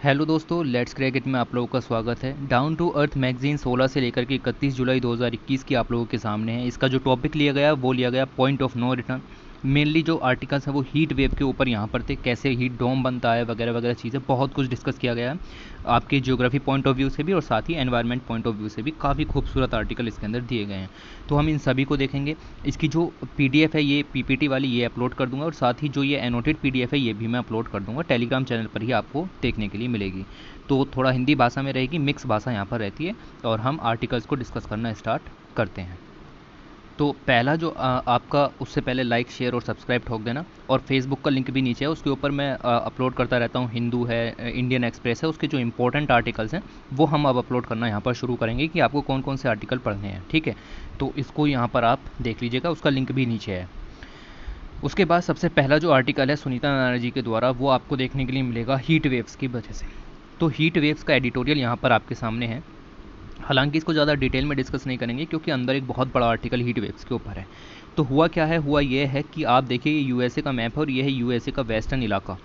Hello दोस्तों, let's crack it में आप लोगों का स्वागत है। डाउन टू अर्थ मैगजीन 16 से लेकर के 31 जुलाई 2021 की आप लोगों के सामने है। इसका जो टॉपिक लिया गया वो लिया गया point of no return. Mainly जो आर्टिकल्स हैं वो हीट वेव के ऊपर यहाँ पर थे, कैसे हीट डोम बनता है वगैरह वगैरह चीज़ें, बहुत कुछ डिस्कस किया गया है आपके ज्योग्राफी पॉइंट ऑफ व्यू से भी और साथ ही एनवायरनमेंट पॉइंट ऑफ व्यू से भी। काफ़ी खूबसूरत आर्टिकल इसके अंदर दिए गए हैं, तो हम इन सभी को देखेंगे। इसकी जो पीडीएफ है, ये पीपीटी वाली, ये अपलोड कर दूंगा और साथ ही जो ये एनोटेड पीडीएफ है ये भी मैं अपलोड कर दूंगा। टेलीग्राम चैनल पर ही आपको देखने के लिए मिलेगी। तो थोड़ा हिंदी भाषा में रहेगी, मिक्स भाषा यहाँ पर रहती है और हम आर्टिकल्स को डिस्कस करना स्टार्ट करते हैं। तो पहला जो आपका, उससे पहले लाइक शेयर और सब्सक्राइब ठोक देना। और फेसबुक का लिंक भी नीचे है, उसके ऊपर मैं अपलोड करता रहता हूँ। हिंदू है, इंडियन एक्सप्रेस है, उसके जो इंपॉर्टेंट आर्टिकल्स हैं वो हम अब अपलोड करना यहाँ पर शुरू करेंगे कि आपको कौन कौन से आर्टिकल पढ़ने हैं। ठीक है, तो इसको यहाँ पर आप देख लीजिएगा, उसका लिंक भी नीचे है। उसके बाद सबसे पहला जो आर्टिकल है सुनीता नारायण जी के द्वारा, वो आपको देखने के लिए मिलेगा हीट वेव्स की वजह से। तो हीट वेव्स का एडिटोरियल यहाँ पर आपके सामने है। हालांकि इसको ज़्यादा डिटेल में डिस्कस नहीं करेंगे क्योंकि अंदर एक बहुत बड़ा आर्टिकल हीट वेव्स के ऊपर है। तो हुआ क्या है, हुआ ये है कि आप देखिए, ये यूएसए का मैप है और ये है यूएसए का वेस्टर्न इलाका।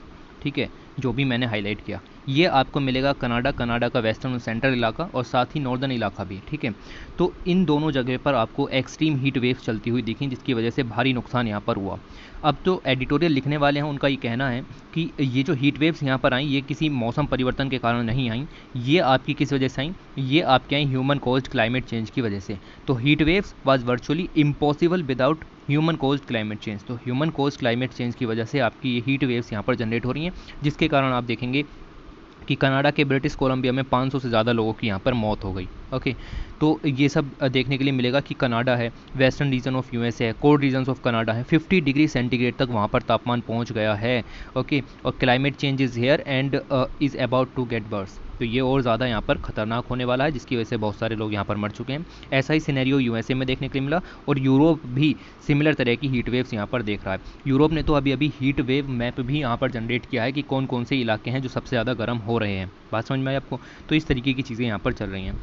ठीक है, जो भी मैंने हाईलाइट किया ये आपको मिलेगा कनाडा, कनाडा का वेस्टर्न और सेंट्रल इलाका और साथ ही नॉर्दर्न इलाका भी। ठीक है, तो इन दोनों जगह पर आपको एक्सट्रीम हीट वेव्स चलती हुई दिखी, जिसकी वजह से भारी नुकसान यहाँ पर हुआ। अब जो एडिटोरियल लिखने वाले हैं उनका ये कहना है कि ये जो हीट वेव्स यहाँ पर आई, ये किसी मौसम परिवर्तन के कारण नहीं आई। ये आपकी किस वजह से आई? ये आपके आई ह्यूमन कॉज्ड क्लाइमेट चेंज की वजह से। तो heat waves was virtually impossible without human caused climate change. तो ह्यूमन कोज्ड क्लाइमेट चेंज की वजह से आपकी ये हीट वेव्स यहाँ पर जनरेट हो रही हैं, जिसके कारण आप देखेंगे कि कनाडा के ब्रिटिश कोलंबिया में 500 से ज़्यादा लोगों की यहाँ पर मौत हो गई। ओके, तो ये सब देखने के लिए मिलेगा कि कनाडा है, वेस्टर्न रीजन ऑफ यूएसए है, कोल्ड रीजन्स ऑफ कनाडा है, 50 डिग्री सेंटीग्रेड तक वहाँ पर तापमान पहुँच गया है। ओके, और climate change is here and is about to get worse. तो ये और ज़्यादा यहाँ पर खतरनाक होने वाला है, जिसकी वजह से बहुत सारे लोग यहाँ पर मर चुके हैं। ऐसा ही सिनेरियो यूएसए में देखने के लिए मिला और यूरोप भी सिमिलर तरह की हीट वेव्स यहाँ पर देख रहा है। यूरोप ने तो अभी अभी हीट वेव मैप भी यहाँ पर जनरेट किया है कि कौन कौन से इलाके हैं जो सबसे ज़्यादा गर्म हो रहे हैं। बात समझ में आई आपको? तो इस तरीके की चीज़ें यहाँ पर चल रही हैं।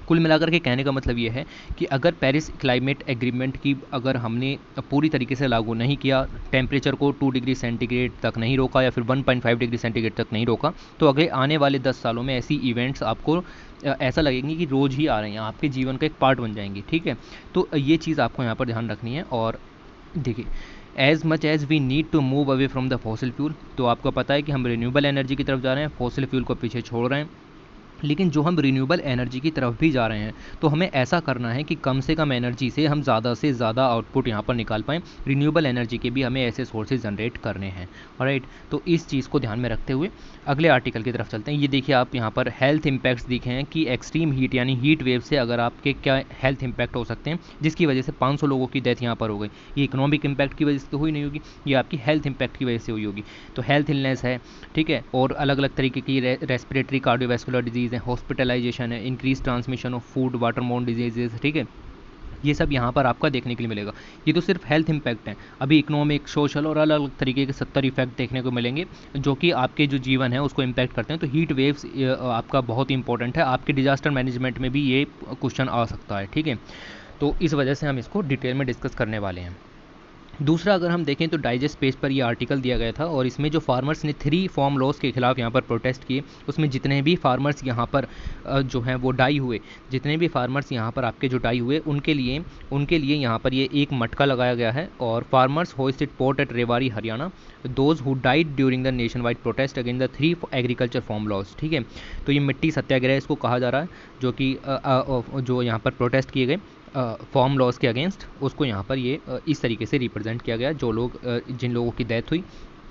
कुल मिलाकर के कहने का मतलब ये है कि अगर पेरिस क्लाइमेट एग्रीमेंट की अगर हमने पूरी तरीके से लागू नहीं किया, टेम्परेचर को 2 डिग्री सेंटीग्रेड तक नहीं रोका या फिर 1.5 डिग्री सेंटीग्रेड तक नहीं रोका, तो अगले आने वाले 10 सालों में ऐसी इवेंट्स आपको ऐसा लगेंगी कि रोज़ ही आ रहे हैं, आपके जीवन का एक पार्ट बन जाएंगी। ठीक है, तो ये चीज़ आपको यहाँ पर ध्यान रखनी है। और देखिए, as much as we need to move away from the fossil fuel, तो आपको पता है कि हम रिन्यूएबल एनर्जी की तरफ जा रहे हैं, फॉसिल फ्यूल को पीछे छोड़ रहे हैं। लेकिन जो हम रिन्यूएबल एनर्जी की तरफ भी जा रहे हैं, तो हमें ऐसा करना है कि कम से कम एनर्जी से हम ज़्यादा से ज़्यादा आउटपुट यहाँ पर निकाल पाएँ। रिन्यूएबल एनर्जी के भी हमें ऐसे सोर्सेज जनरेट करने हैं। ऑलराइट, तो इस चीज़ को ध्यान में रखते हुए अगले आर्टिकल की तरफ चलते हैं। ये देखिए, आप यहाँ पर हेल्थ इंपैक्ट्स दिखे हैं कि एक्सट्रीम हीट यानी हीट वेव से अगर आपके क्या हेल्थ इंपैक्ट हो सकते हैं, जिसकी वजह से 500 लोगों की डेथ यहाँ पर हो गई। ये इकोनॉमिक इंपैक्ट की वजह से तो हुई नहीं होगी, ये आपकी हेल्थ इंपैक्ट की वजह से हुई होगी। तो हेल्थ इलनेस है, ठीक है, और अलग अलग तरीके की रेस्पिरेटरी कार्डियोवैस्कुलर डिजीज़ है, हॉस्पिटलाइजेशन है, increase transmission of food waterborne diseases. ठीक है, ये सब यहाँ पर आपका देखने के लिए मिलेगा। ये तो सिर्फ हेल्थ इंपैक्ट है, अभी इकोनॉमिक, सोशल और अलग अलग तरीके के 70 इफेक्ट देखने को मिलेंगे जो कि आपके जो जीवन है उसको इम्पैक्ट करते हैं। तो हीट वेव्स आपका बहुत इंपॉर्टेंट है, आपके डिजास्टर मैनेजमेंट में भी ये क्वेश्चन आ सकता है। ठीक है, तो इस वजह से हम इसको डिटेल में डिस्कस करने वाले हैं। दूसरा, अगर हम देखें तो डाइजेस्ट पेज पर ये आर्टिकल दिया गया था और इसमें जो फार्मर्स ने 3 फार्म लॉज के खिलाफ यहाँ पर प्रोटेस्ट किए, उसमें जितने भी फार्मर्स यहाँ पर जो हैं वो डाई हुए, जितने भी फार्मर्स यहाँ पर आपके जो डाई हुए, उनके लिए यहाँ पर ये एक मटका लगाया गया है। और farmers hoisted port at Rewari Haryana, those who died during the nation wide protest against the 3 agriculture farm laws. ठीक है, तो ये मिट्टी सत्याग्रह इसको कहा जा रहा है, जो कि जो यहाँ पर प्रोटेस्ट किए गए फॉर्म लॉज के अगेंस्ट, उसको यहाँ पर ये इस तरीके से रिप्रेजेंट किया गया। जो लोग जिन लोगों की डेथ हुई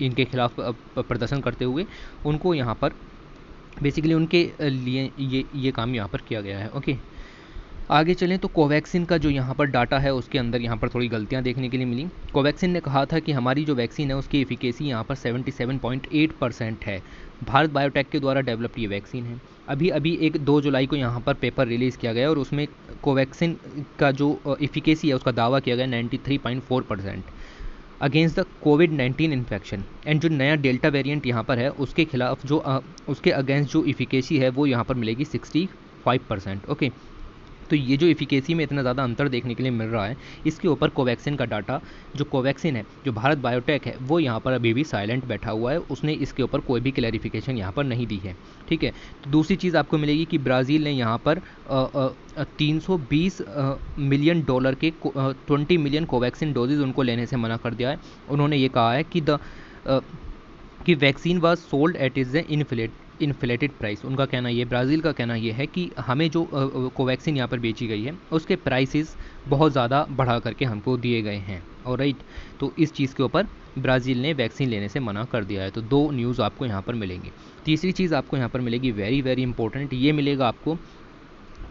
इनके खिलाफ प्रदर्शन करते हुए, उनको यहाँ पर बेसिकली उनके लिए ये काम यहाँ पर किया गया है। ओके, आगे चलें तो कोवैक्सीन का जो यहाँ पर डाटा है उसके अंदर यहाँ पर थोड़ी गलतियाँ देखने के लिए मिली। कोवैक्सीन ने कहा था कि हमारी जो वैक्सीन है उसकी एफिकेसी यहाँ पर 77.8% है। भारत बायोटेक के द्वारा डेवलप्ड ये वैक्सीन है। अभी अभी एक 2 जुलाई को यहाँ पर पेपर रिलीज़ किया गया और उसमें कोवैक्सीन का जो एफिकेसी है उसका दावा किया गया 93.4% against the covid infection. And जो नया डेल्टा वेरिएंट यहाँ पर है उसके खिलाफ जो उसके अगेंस्ट जो एफिकेसी है वो यहाँ पर मिलेगी 65%। ओके, तो ये जो इफिकेसी में इतना ज़्यादा अंतर देखने के लिए मिल रहा है, इसके ऊपर कोवैक्सिन का डाटा, जो कोवैक्सिन है, जो भारत बायोटेक है, वो यहाँ पर अभी भी साइलेंट बैठा हुआ है, उसने इसके ऊपर कोई भी क्लैरिफिकेशन यहाँ पर नहीं दी है। ठीक है, तो दूसरी चीज़ आपको मिलेगी कि ब्राज़ील ने यहाँ पर 320 मिलियन डॉलर के 20 मिलियन कोवैक्सिन डोजेज उनको लेने से मना कर दिया है। उन्होंने ये कहा है कि vaccine was sold at is inflated price. उनका कहना ये, ब्राज़ील का कहना ये है कि हमें जो कोवैक्सीन यहाँ पर बेची गई है उसके प्राइसेस बहुत ज़्यादा बढ़ा करके हमको दिए गए हैं। और राइट, तो इस चीज़ के ऊपर ब्राज़ील ने वैक्सीन लेने से मना कर दिया है। तो दो न्यूज़ आपको यहाँ पर मिलेंगी। तीसरी चीज़ आपको यहाँ पर मिलेगी, वेरी वेरी इंपॉर्टेंट, ये मिलेगा आपको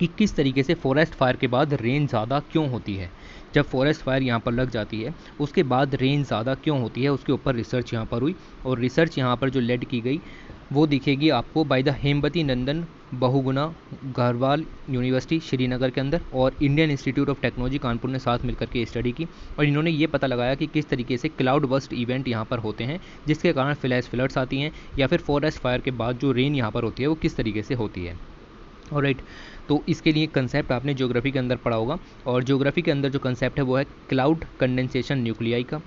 कि किस तरीके से फॉरेस्ट फायर के बाद रेन ज़्यादा क्यों होती है। जब फॉरेस्ट फायर यहाँ पर लग जाती है उसके बाद रेन ज़्यादा क्यों होती है, उसके ऊपर रिसर्च यहाँ पर हुई, और रिसर्च यहाँ पर जो लेड की गई वो दिखेगी आपको by the Hemwati Nandan Bahuguna Garhwal university Srinagar के अंदर और Indian institute of technology Kanpur ने साथ मिलकर के स्टडी की, और इन्होंने ये पता लगाया कि किस तरीके से क्लाउड बस्ट इवेंट यहाँ पर होते हैं जिसके कारण फ्लैश फ्लड्स आती हैं, या फिर फॉरेस्ट फायर के बाद जो रेन यहाँ पर होती है वो किस तरीके से होती है। ऑलराइट, तो इसके लिए कंसेप्ट आपने ज्योग्राफी के अंदर पढ़ा होगा, और ज्योग्राफी के अंदर जो कंसेप्ट है वो है क्लाउड कंडेंसेशन न्यूक्लियाई का।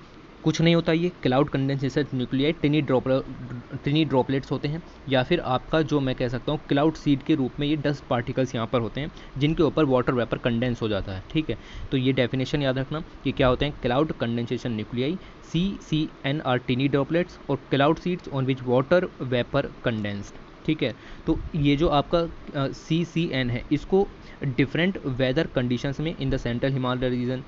कुछ नहीं होता ये क्लाउड कंडेंसेशन न्यूक्लियाई, टिनी ड्रॉपलेट्स होते हैं, या फिर आपका जो मैं कह सकता हूँ क्लाउड सीड के रूप में ये डस्ट पार्टिकल्स यहाँ पर होते हैं जिनके ऊपर वाटर वेपर कंडेंस हो जाता है। ठीक है, तो ये डेफिनेशन याद रखना कि क्या होते हैं cloud condensation nuclei, CCN are tiny droplets, और cloud seeds on which water vapour condensed. ठीक है, तो ये जो आपका CCN है इसको डिफरेंट वेदर कंडीशंस में in the central Himalaya region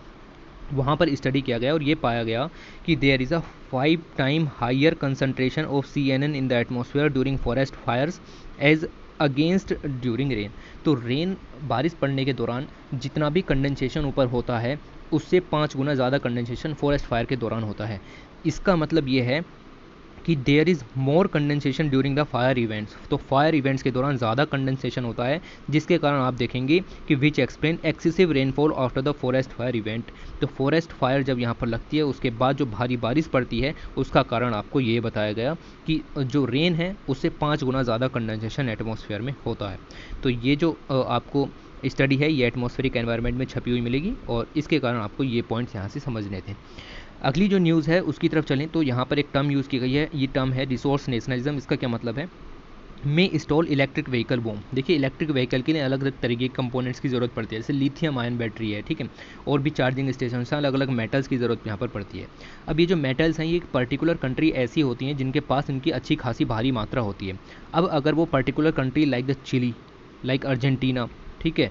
वहाँ पर स्टडी किया गया, और ये पाया गया कि there is a 5 time higher concentration of CNN in the atmosphere during forest fires as against during rain. तो रेन, बारिश पड़ने के दौरान जितना भी कंडेंसेशन ऊपर होता है उससे 5 गुना ज़्यादा कंडेंसेशन फॉरेस्ट फायर के दौरान होता है। इसका मतलब ये है कि there is more condensation during the fire events. तो फायर इवेंट्स के दौरान ज़्यादा कंडेंसेशन होता है जिसके कारण आप देखेंगे कि which explain excessive rainfall after the forest fire event. तो फॉरेस्ट फायर जब यहाँ पर लगती है उसके बाद जो भारी बारिश पड़ती है उसका कारण आपको ये बताया गया कि जो रेन है उससे 5 गुना ज़्यादा कंडेंसेशन एटमॉस्फेयर में होता है। तो ये जो आपको स्टडी है ये एटमॉस्फेरिक एनवायरनमेंट में छपी हुई मिलेगी, और इसके कारण आपको ये पॉइंट्स यहाँ से समझने थे। अगली जो न्यूज़ है उसकी तरफ चलें तो यहाँ पर एक टर्म यूज़ की गई है, ये टर्म है रिसोर्स नेशनलिज्म। इसका क्या मतलब है, में इंस्टॉल इलेक्ट्रिक व्हीकल बूम। देखिए, इलेक्ट्रिक व्हीकल के लिए अलग अलग तरीके के कंपोनेंट्स की ज़रूरत पड़ती है, जैसे लिथियम आयन बैटरी है, ठीक है, और भी चार्जिंग स्टेशन से अलग अलग मेटल्स की ज़रूरत यहाँ पर पड़ती है। अब ये जो मेटल्स हैं ये एक पर्टिकुलर कंट्री ऐसी होती हैं जिनके पास इनकी अच्छी खासी भारी मात्रा होती है। अब अगर वो particular country like the Chile, like Argentina, ठीक है,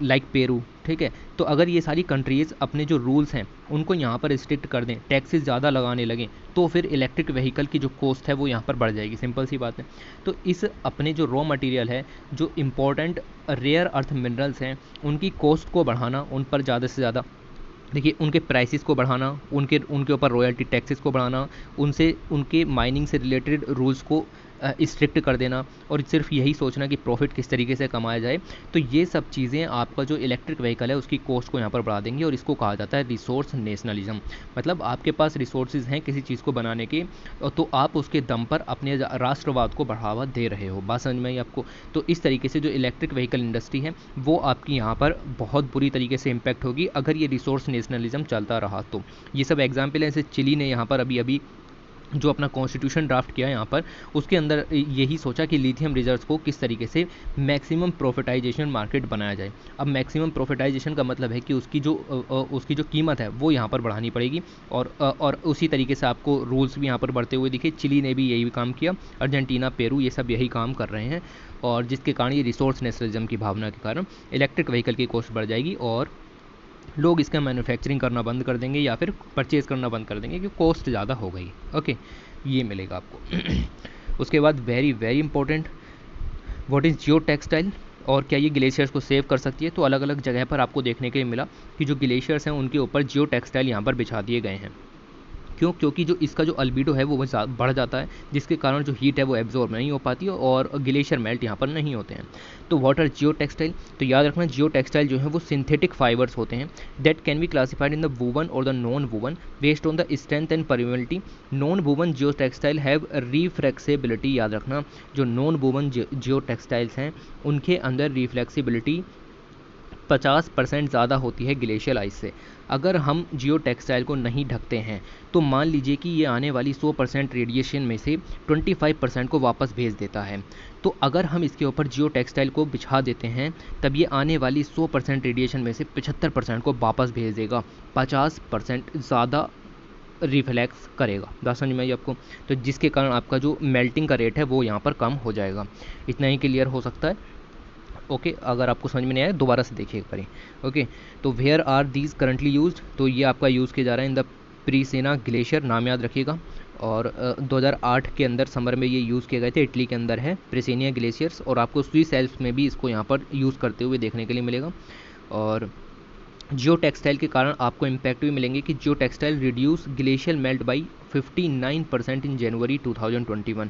लाइक पेरू, ठीक है, तो अगर ये सारी कंट्रीज़ अपने जो रूल्स हैं उनको यहाँ पर रिस्ट्रिक्ट कर दें, टैक्सेस ज़्यादा लगाने लगें, तो फिर इलेक्ट्रिक व्हीकल की जो कॉस्ट है वो यहाँ पर बढ़ जाएगी, सिंपल सी बात है। तो इस अपने जो रॉ मटेरियल है, जो इम्पोर्टेंट रेयर अर्थ मिनरल्स हैं, उनकी कॉस्ट को बढ़ाना, उन पर ज़्यादा से ज़्यादा देखिए उनके प्राइसेस को बढ़ाना, उनके ऊपर रॉयल्टी टैक्सेस को बढ़ाना, उनके माइनिंग से रिलेटेड रूल्स को स्ट्रिक्ट कर देना, और सिर्फ यही सोचना कि प्रॉफिट किस तरीके से कमाया जाए। तो ये सब चीज़ें आपका जो इलेक्ट्रिक व्हीकल है उसकी कॉस्ट को यहाँ पर बढ़ा देंगी, और इसको कहा जाता है रिसोर्स नेशनलिज्म। मतलब आपके पास रिसोर्सेज हैं किसी चीज़ को बनाने के, तो आप उसके दम पर अपने राष्ट्रवाद को बढ़ावा दे रहे हो। बात समझ में आई आपको? तो इस तरीके से जो इलेक्ट्रिक व्हीकल इंडस्ट्री है वो आपकी यहाँ पर बहुत बुरी तरीके से इम्पैक्ट होगी अगर ये रिसोर्स नेशनलिज्म चलता रहा तो। ये सब एग्जाम्पल है, जैसे चिली ने यहाँ पर अभी जो अपना कॉन्स्टिट्यूशन ड्राफ्ट किया यहाँ पर, उसके अंदर यही सोचा कि लिथियम रिजर्व्स को किस तरीके से मैक्सिमम प्रॉफिटाइजेशन मार्केट बनाया जाए। अब मैक्सिमम प्रॉफिटाइजेशन का मतलब है कि उसकी जो कीमत है वो यहाँ पर बढ़ानी पड़ेगी, और उसी तरीके से आपको रूल्स भी यहाँ पर बढ़ते हुए दिखे। चिली ने भी यही काम किया, अर्जेंटीना, पेरू, ये सब यही काम कर रहे हैं, और जिसके कारण ये रिसोर्स नेशनलिज्म की भावना के कारण इलेक्ट्रिक व्हीकल की कॉस्ट बढ़ जाएगी, और लोग इसका मैन्युफैक्चरिंग करना बंद कर देंगे या फिर परचेज़ करना बंद कर देंगे क्योंकि कॉस्ट ज़्यादा हो गई। ओके, ये मिलेगा आपको। उसके बाद very very important, what is Jio textile, और क्या ये ग्लेशियर्स को सेव कर सकती है? तो अलग अलग जगह पर आपको देखने के लिए मिला कि जो ग्लेशियर्स हैं उनके ऊपर जियो टेक्सटाइल यहाँ पर बिछा दिए गए हैं। क्यों? क्योंकि जो इसका जो अल्बीडो है वो बढ़ जाता है, जिसके कारण जो हीट है वो एब्जॉर्ब नहीं हो पाती और ग्लेशियर मेल्ट यहाँ पर नहीं होते हैं। तो व्हाट आर जियो टेक्सटाइल? तो याद रखना, जियो टेक्सटाइल जो है वो सिंथेटिक फाइबर्स होते हैं that can be classified in the woven और the non woven based on the strength and permeability. Non woven geo textile have reflexibility. याद रखना, जो नॉन वूवन जियो टेक्सटाइल्स हैं उनके अंदर रिफ्लेक्सिबिलिटी 50% ज़्यादा होती है ग्लेशियल आइस से। अगर हम जियो टेक्सटाइल को नहीं ढकते हैं तो मान लीजिए कि ये आने वाली 100% रेडिएशन में से 25% को वापस भेज देता है। तो अगर हम इसके ऊपर जियो टेक्सटाइल को बिछा देते हैं तब ये आने वाली 100% रेडिएशन में से 75% को वापस भेज देगा, 50% ज़्यादा रिफ्लेक्स करेगा। बात समझ में आई आपको? तो जिसके कारण आपका जो मेल्टिंग का रेट है वो यहाँ पर कम हो जाएगा। इतना ही क्लियर हो सकता है। ओके, अगर आपको समझ में नहीं आया दोबारा से देखिए एक बारी। ओके, तो where are these currently used, तो ये आपका यूज़ किया जा रहा है इन द प्रीसेना ग्लेशियर, नाम याद रखिएगा। और 2008 के अंदर समर में ये यूज़ किए गए थे। इटली के अंदर है प्रेसेनिया ग्लेशियर्स, और आपको स्विस एल्प्स में भी इसको यहाँ पर यूज़ करते हुए देखने के लिए मिलेगा। और जियो टेक्सटाइल के कारण आपको इम्पैक्ट भी मिलेंगे कि geo textile reduce glacial melt by 59% in January 2021।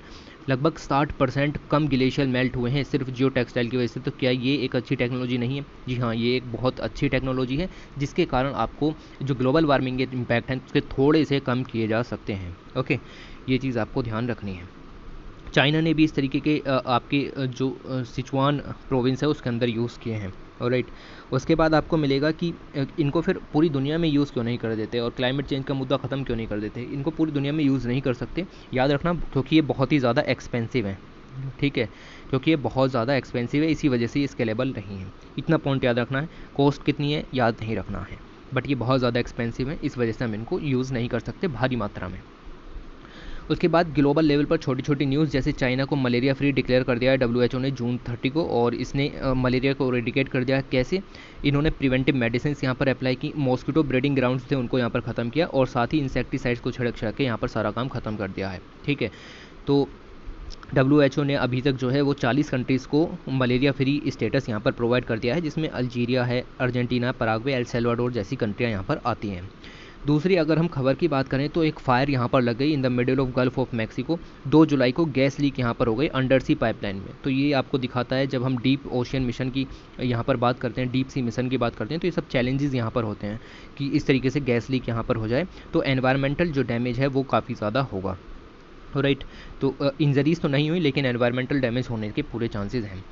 लगभग 60% कम ग्लेशियल मेल्ट हुए हैं सिर्फ जियो टेक्सटाइल की वजह से। तो क्या ये एक अच्छी टेक्नोलॉजी नहीं है? जी हाँ, ये एक बहुत अच्छी टेक्नोलॉजी है जिसके कारण आपको जो ग्लोबल वार्मिंग के इम्पैक्ट हैं उसके थोड़े से कम किए जा सकते हैं। ओके, ये चीज़ आपको ध्यान रखनी है। चाइना ने भी इस तरीके के आपके जो सिचुआन प्रोविंस है उसके अंदर यूज़ किए हैं। ऑलराइट, उसके बाद आपको मिलेगा कि इनको फिर पूरी दुनिया में यूज़ क्यों नहीं कर देते और क्लाइमेट चेंज का मुद्दा ख़त्म क्यों नहीं कर देते? इनको पूरी दुनिया में यूज़ नहीं कर सकते, याद रखना, क्योंकि ये बहुत ही ज़्यादा एक्सपेंसिव है। ठीक है, क्योंकि ये बहुत ज़्यादा एक्सपेंसिव है, इसी वजह से ये स्केलेबल नहीं है। इतना पॉइंट याद रखना है। कॉस्ट कितनी है याद नहीं रखना है, बट ये बहुत ज़्यादा एक्सपेंसिव है, इस वजह से हम इनको यूज़ नहीं कर सकते भारी मात्रा में। उसके बाद ग्लोबल लेवल पर छोटी छोटी न्यूज़, जैसे चाइना को मलेरिया फ्री डिक्लेयर कर दिया है WHO ने जून 30 को, और इसने मलेरिया को रेडिकेट कर दिया। कैसे? इन्होंने प्रिवेंटिव मेडिसिन यहाँ पर अप्लाई की, मॉस्किटो ब्रीडिंग ग्राउंड्स थे उनको यहाँ पर ख़त्म किया, और साथ ही इंसेक्टिसाइड्स को छिड़क के यहाँ पर सारा काम ख़त्म कर दिया है। ठीक है, तो WHO ने अभी तक जो है वो 40 कंट्रीज़ को मलेरिया फ्री स्टेटस यहाँ पर प्रोवाइड कर दिया है, जिसमें अल्जीरिया है, अर्जेंटीना, पराग्वे, एल सल्वाडोर जैसी कंट्रियाँ यहाँ पर आती हैं। दूसरी अगर हम खबर की बात करें तो एक फायर यहाँ पर लग गई in the middle of gulf of Mexico. 2 जुलाई को गैस लीक यहाँ पर हो गई अंडर सी पाइपलाइन में। तो ये आपको दिखाता है, जब हम डीप ओशियन मिशन की यहाँ पर बात करते हैं, डीप सी मिशन की बात करते हैं, तो ये सब चैलेंजेस यहाँ पर होते हैं कि इस तरीके से गैस लीक यहाँ पर हो जाए तो एनवायरमेंटल जो डैमेज है वो काफ़ी ज़्यादा होगा। राइट, तो इंजरीज तो नहीं हुई लेकिन एनवायरमेंटल डैमेज होने के पूरे चांसेस हैं।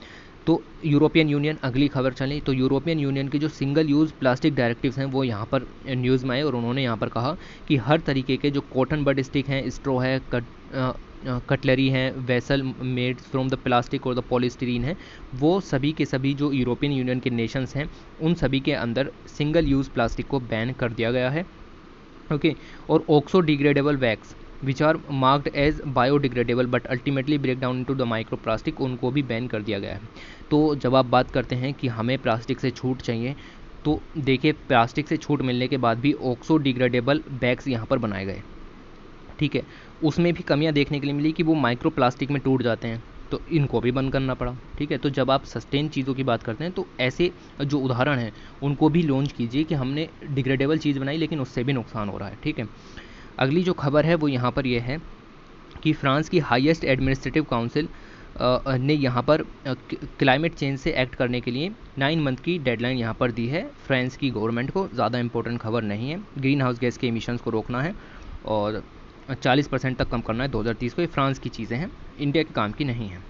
तो यूरोपियन यूनियन, अगली खबर चलें तो यूरोपियन यूनियन के जो सिंगल यूज़ प्लास्टिक डायरेक्टिव्स हैं वो यहाँ पर न्यूज़ में आए, और उन्होंने यहाँ पर कहा कि हर तरीके के जो कॉटन बड स्टिक हैं, स्ट्रॉ है, कटलरी हैं, vessel made from the plastic और द पॉलीस्टीरीन है, वो सभी के सभी जो यूरोपियन यूनियन के नेशंस हैं उन सभी के अंदर सिंगल यूज़ प्लास्टिक को बैन कर दिया गया है। ओके, और oxo degradable wax which are marked as biodegradable but ultimately break down into the micro plastic, उनको भी बैन कर दिया गया है। तो जब आप बात करते हैं कि हमें प्लास्टिक से छूट चाहिए, तो देखिए प्लास्टिक से छूट मिलने के बाद भी ऑक्सो डिग्रेडेबल बैग्स यहाँ पर बनाए गए। ठीक है, उसमें भी कमियाँ देखने के लिए मिली कि वो माइक्रो प्लास्टिक में टूट जाते हैं, तो इनको भी बंद करना पड़ा। ठीक है, तो जब आप सस्टेन चीज़ों की बात करते हैं तो ऐसे जो उदाहरण हैं उनको भी लॉन्च कीजिए कि हमने डिग्रेडेबल चीज़ बनाई लेकिन उससे भी नुकसान हो रहा है। ठीक है, अगली जो खबर है वो यहाँ पर यह है कि फ्रांस की हाईएस्ट एडमिनिस्ट्रेटिव काउंसिल ने यहाँ पर क्लाइमेट चेंज से एक्ट करने के लिए 9 मंथ की डेडलाइन यहाँ पर दी है फ्रांस की गवर्नमेंट को। ज़्यादा इंपॉर्टेंट खबर नहीं है। ग्रीन हाउस गैस के एमिशंस को रोकना है और 40% तक कम करना है 2030 को। ये फ्रांस की चीज़ें हैं, इंडिया के काम की नहीं है।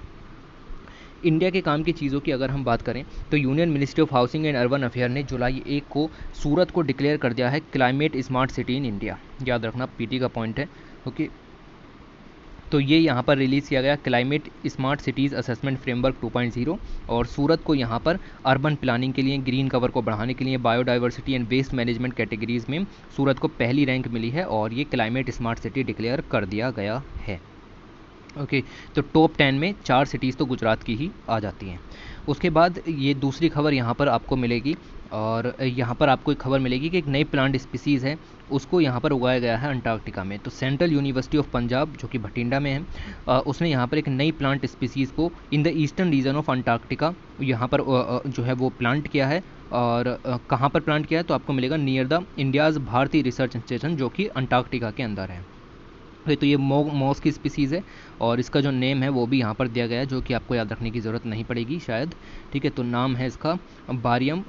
इंडिया के काम की चीज़ों की अगर हम बात करें तो union ministry of housing and urban affair ने जुलाई 1 को सूरत को डिक्लेयर कर दिया है climate smart city in India. याद रखना, पीटी का पॉइंट है। ओके, तो ये यहाँ पर रिलीज़ किया गया climate smart cities assessment framework 2.0, और सूरत को यहाँ पर अर्बन प्लानिंग के लिए, ग्रीन कवर को बढ़ाने के लिए, biodiversity and waste management categories में सूरत को पहली रैंक मिली है और ये क्लाइमेट स्मार्ट सिटी डिक्लेयर कर दिया गया है। ओके, तो टॉप 10 में 4 सिटीज़ तो गुजरात की ही आ जाती हैं। उसके बाद ये दूसरी खबर यहाँ पर आपको मिलेगी, और यहाँ पर आपको एक खबर मिलेगी कि एक नई प्लांट स्पीसीज़ है, उसको यहाँ पर उगाया गया है अंटार्कटिका में। तो सेंट्रल यूनिवर्सिटी ऑफ पंजाब जो कि भटिंडा में है, उसने यहाँ पर एक नई प्लांट स्पीसीज़ को in the eastern region of Antarctica यहाँ पर जो है वो प्लांट किया है। और कहाँ पर प्लांट किया है तो आपको मिलेगा नियर द इंडियाज़ भारतीय रिसर्च स्टेशन जो कि अंटार्कटिका के अंदर है। तो ये मॉस की स्पीसीज़ है और इसका जो नेम है वो भी यहाँ पर दिया गया है, जो कि आपको याद रखने की ज़रूरत नहीं पड़ेगी शायद। ठीक है, तो नाम है इसका बारियम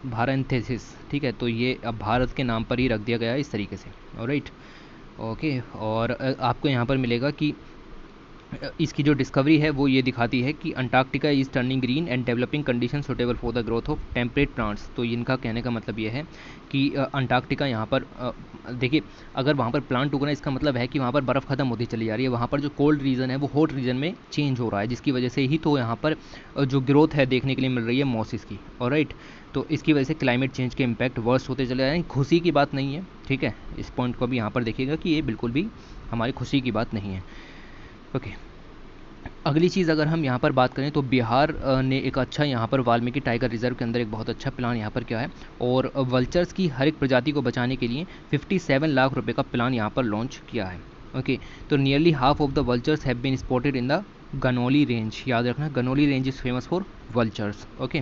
भारंथेसिस। ठीक है, तो ये अब भारत के नाम पर ही रख दिया गया है इस तरीके से। ऑलराइट, ओके, और आपको यहाँ पर मिलेगा कि इसकी जो डिस्कवरी है वो ये दिखाती है कि Antarctica is turning green and developing condition suitable for the growth of temperate plants. तो इनका कहने का मतलब ये है कि अंटार्कटिका यहाँ पर देखिए, अगर वहाँ पर प्लांट उग रहे हैं इसका मतलब है कि वहाँ पर बर्फ़ खत्म होती चली जा रही है, वहाँ पर जो कोल्ड रीजन है वो हॉट रीजन में चेंज हो रहा है, जिसकी वजह से ही तो यहाँ पर जो ग्रोथ है देखने के लिए मिल रही है मॉसिस की। ऑलराइट, तो इसकी वजह से क्लाइमेट चेंज के इम्पैक्ट वर्स्ट होते चले जा रहे हैं। खुशी की बात नहीं है, ठीक है, इस पॉइंट को भी यहाँ पर देखिएगा कि ये बिल्कुल भी हमारी खुशी की बात नहीं है। ओके, अगली चीज़ अगर हम यहाँ पर बात करें तो बिहार ने एक अच्छा यहाँ पर वाल्मीकि टाइगर रिजर्व के अंदर एक बहुत अच्छा प्लान यहाँ पर क्या है, और वल्चर्स की हर एक प्रजाति को बचाने के लिए 57 लाख रुपए का प्लान यहाँ पर लॉन्च किया है। ओके, तो nearly half of the vultures have been spotted in the Ganauli range. याद रखना, Ganauli range is famous for vultures. Okay,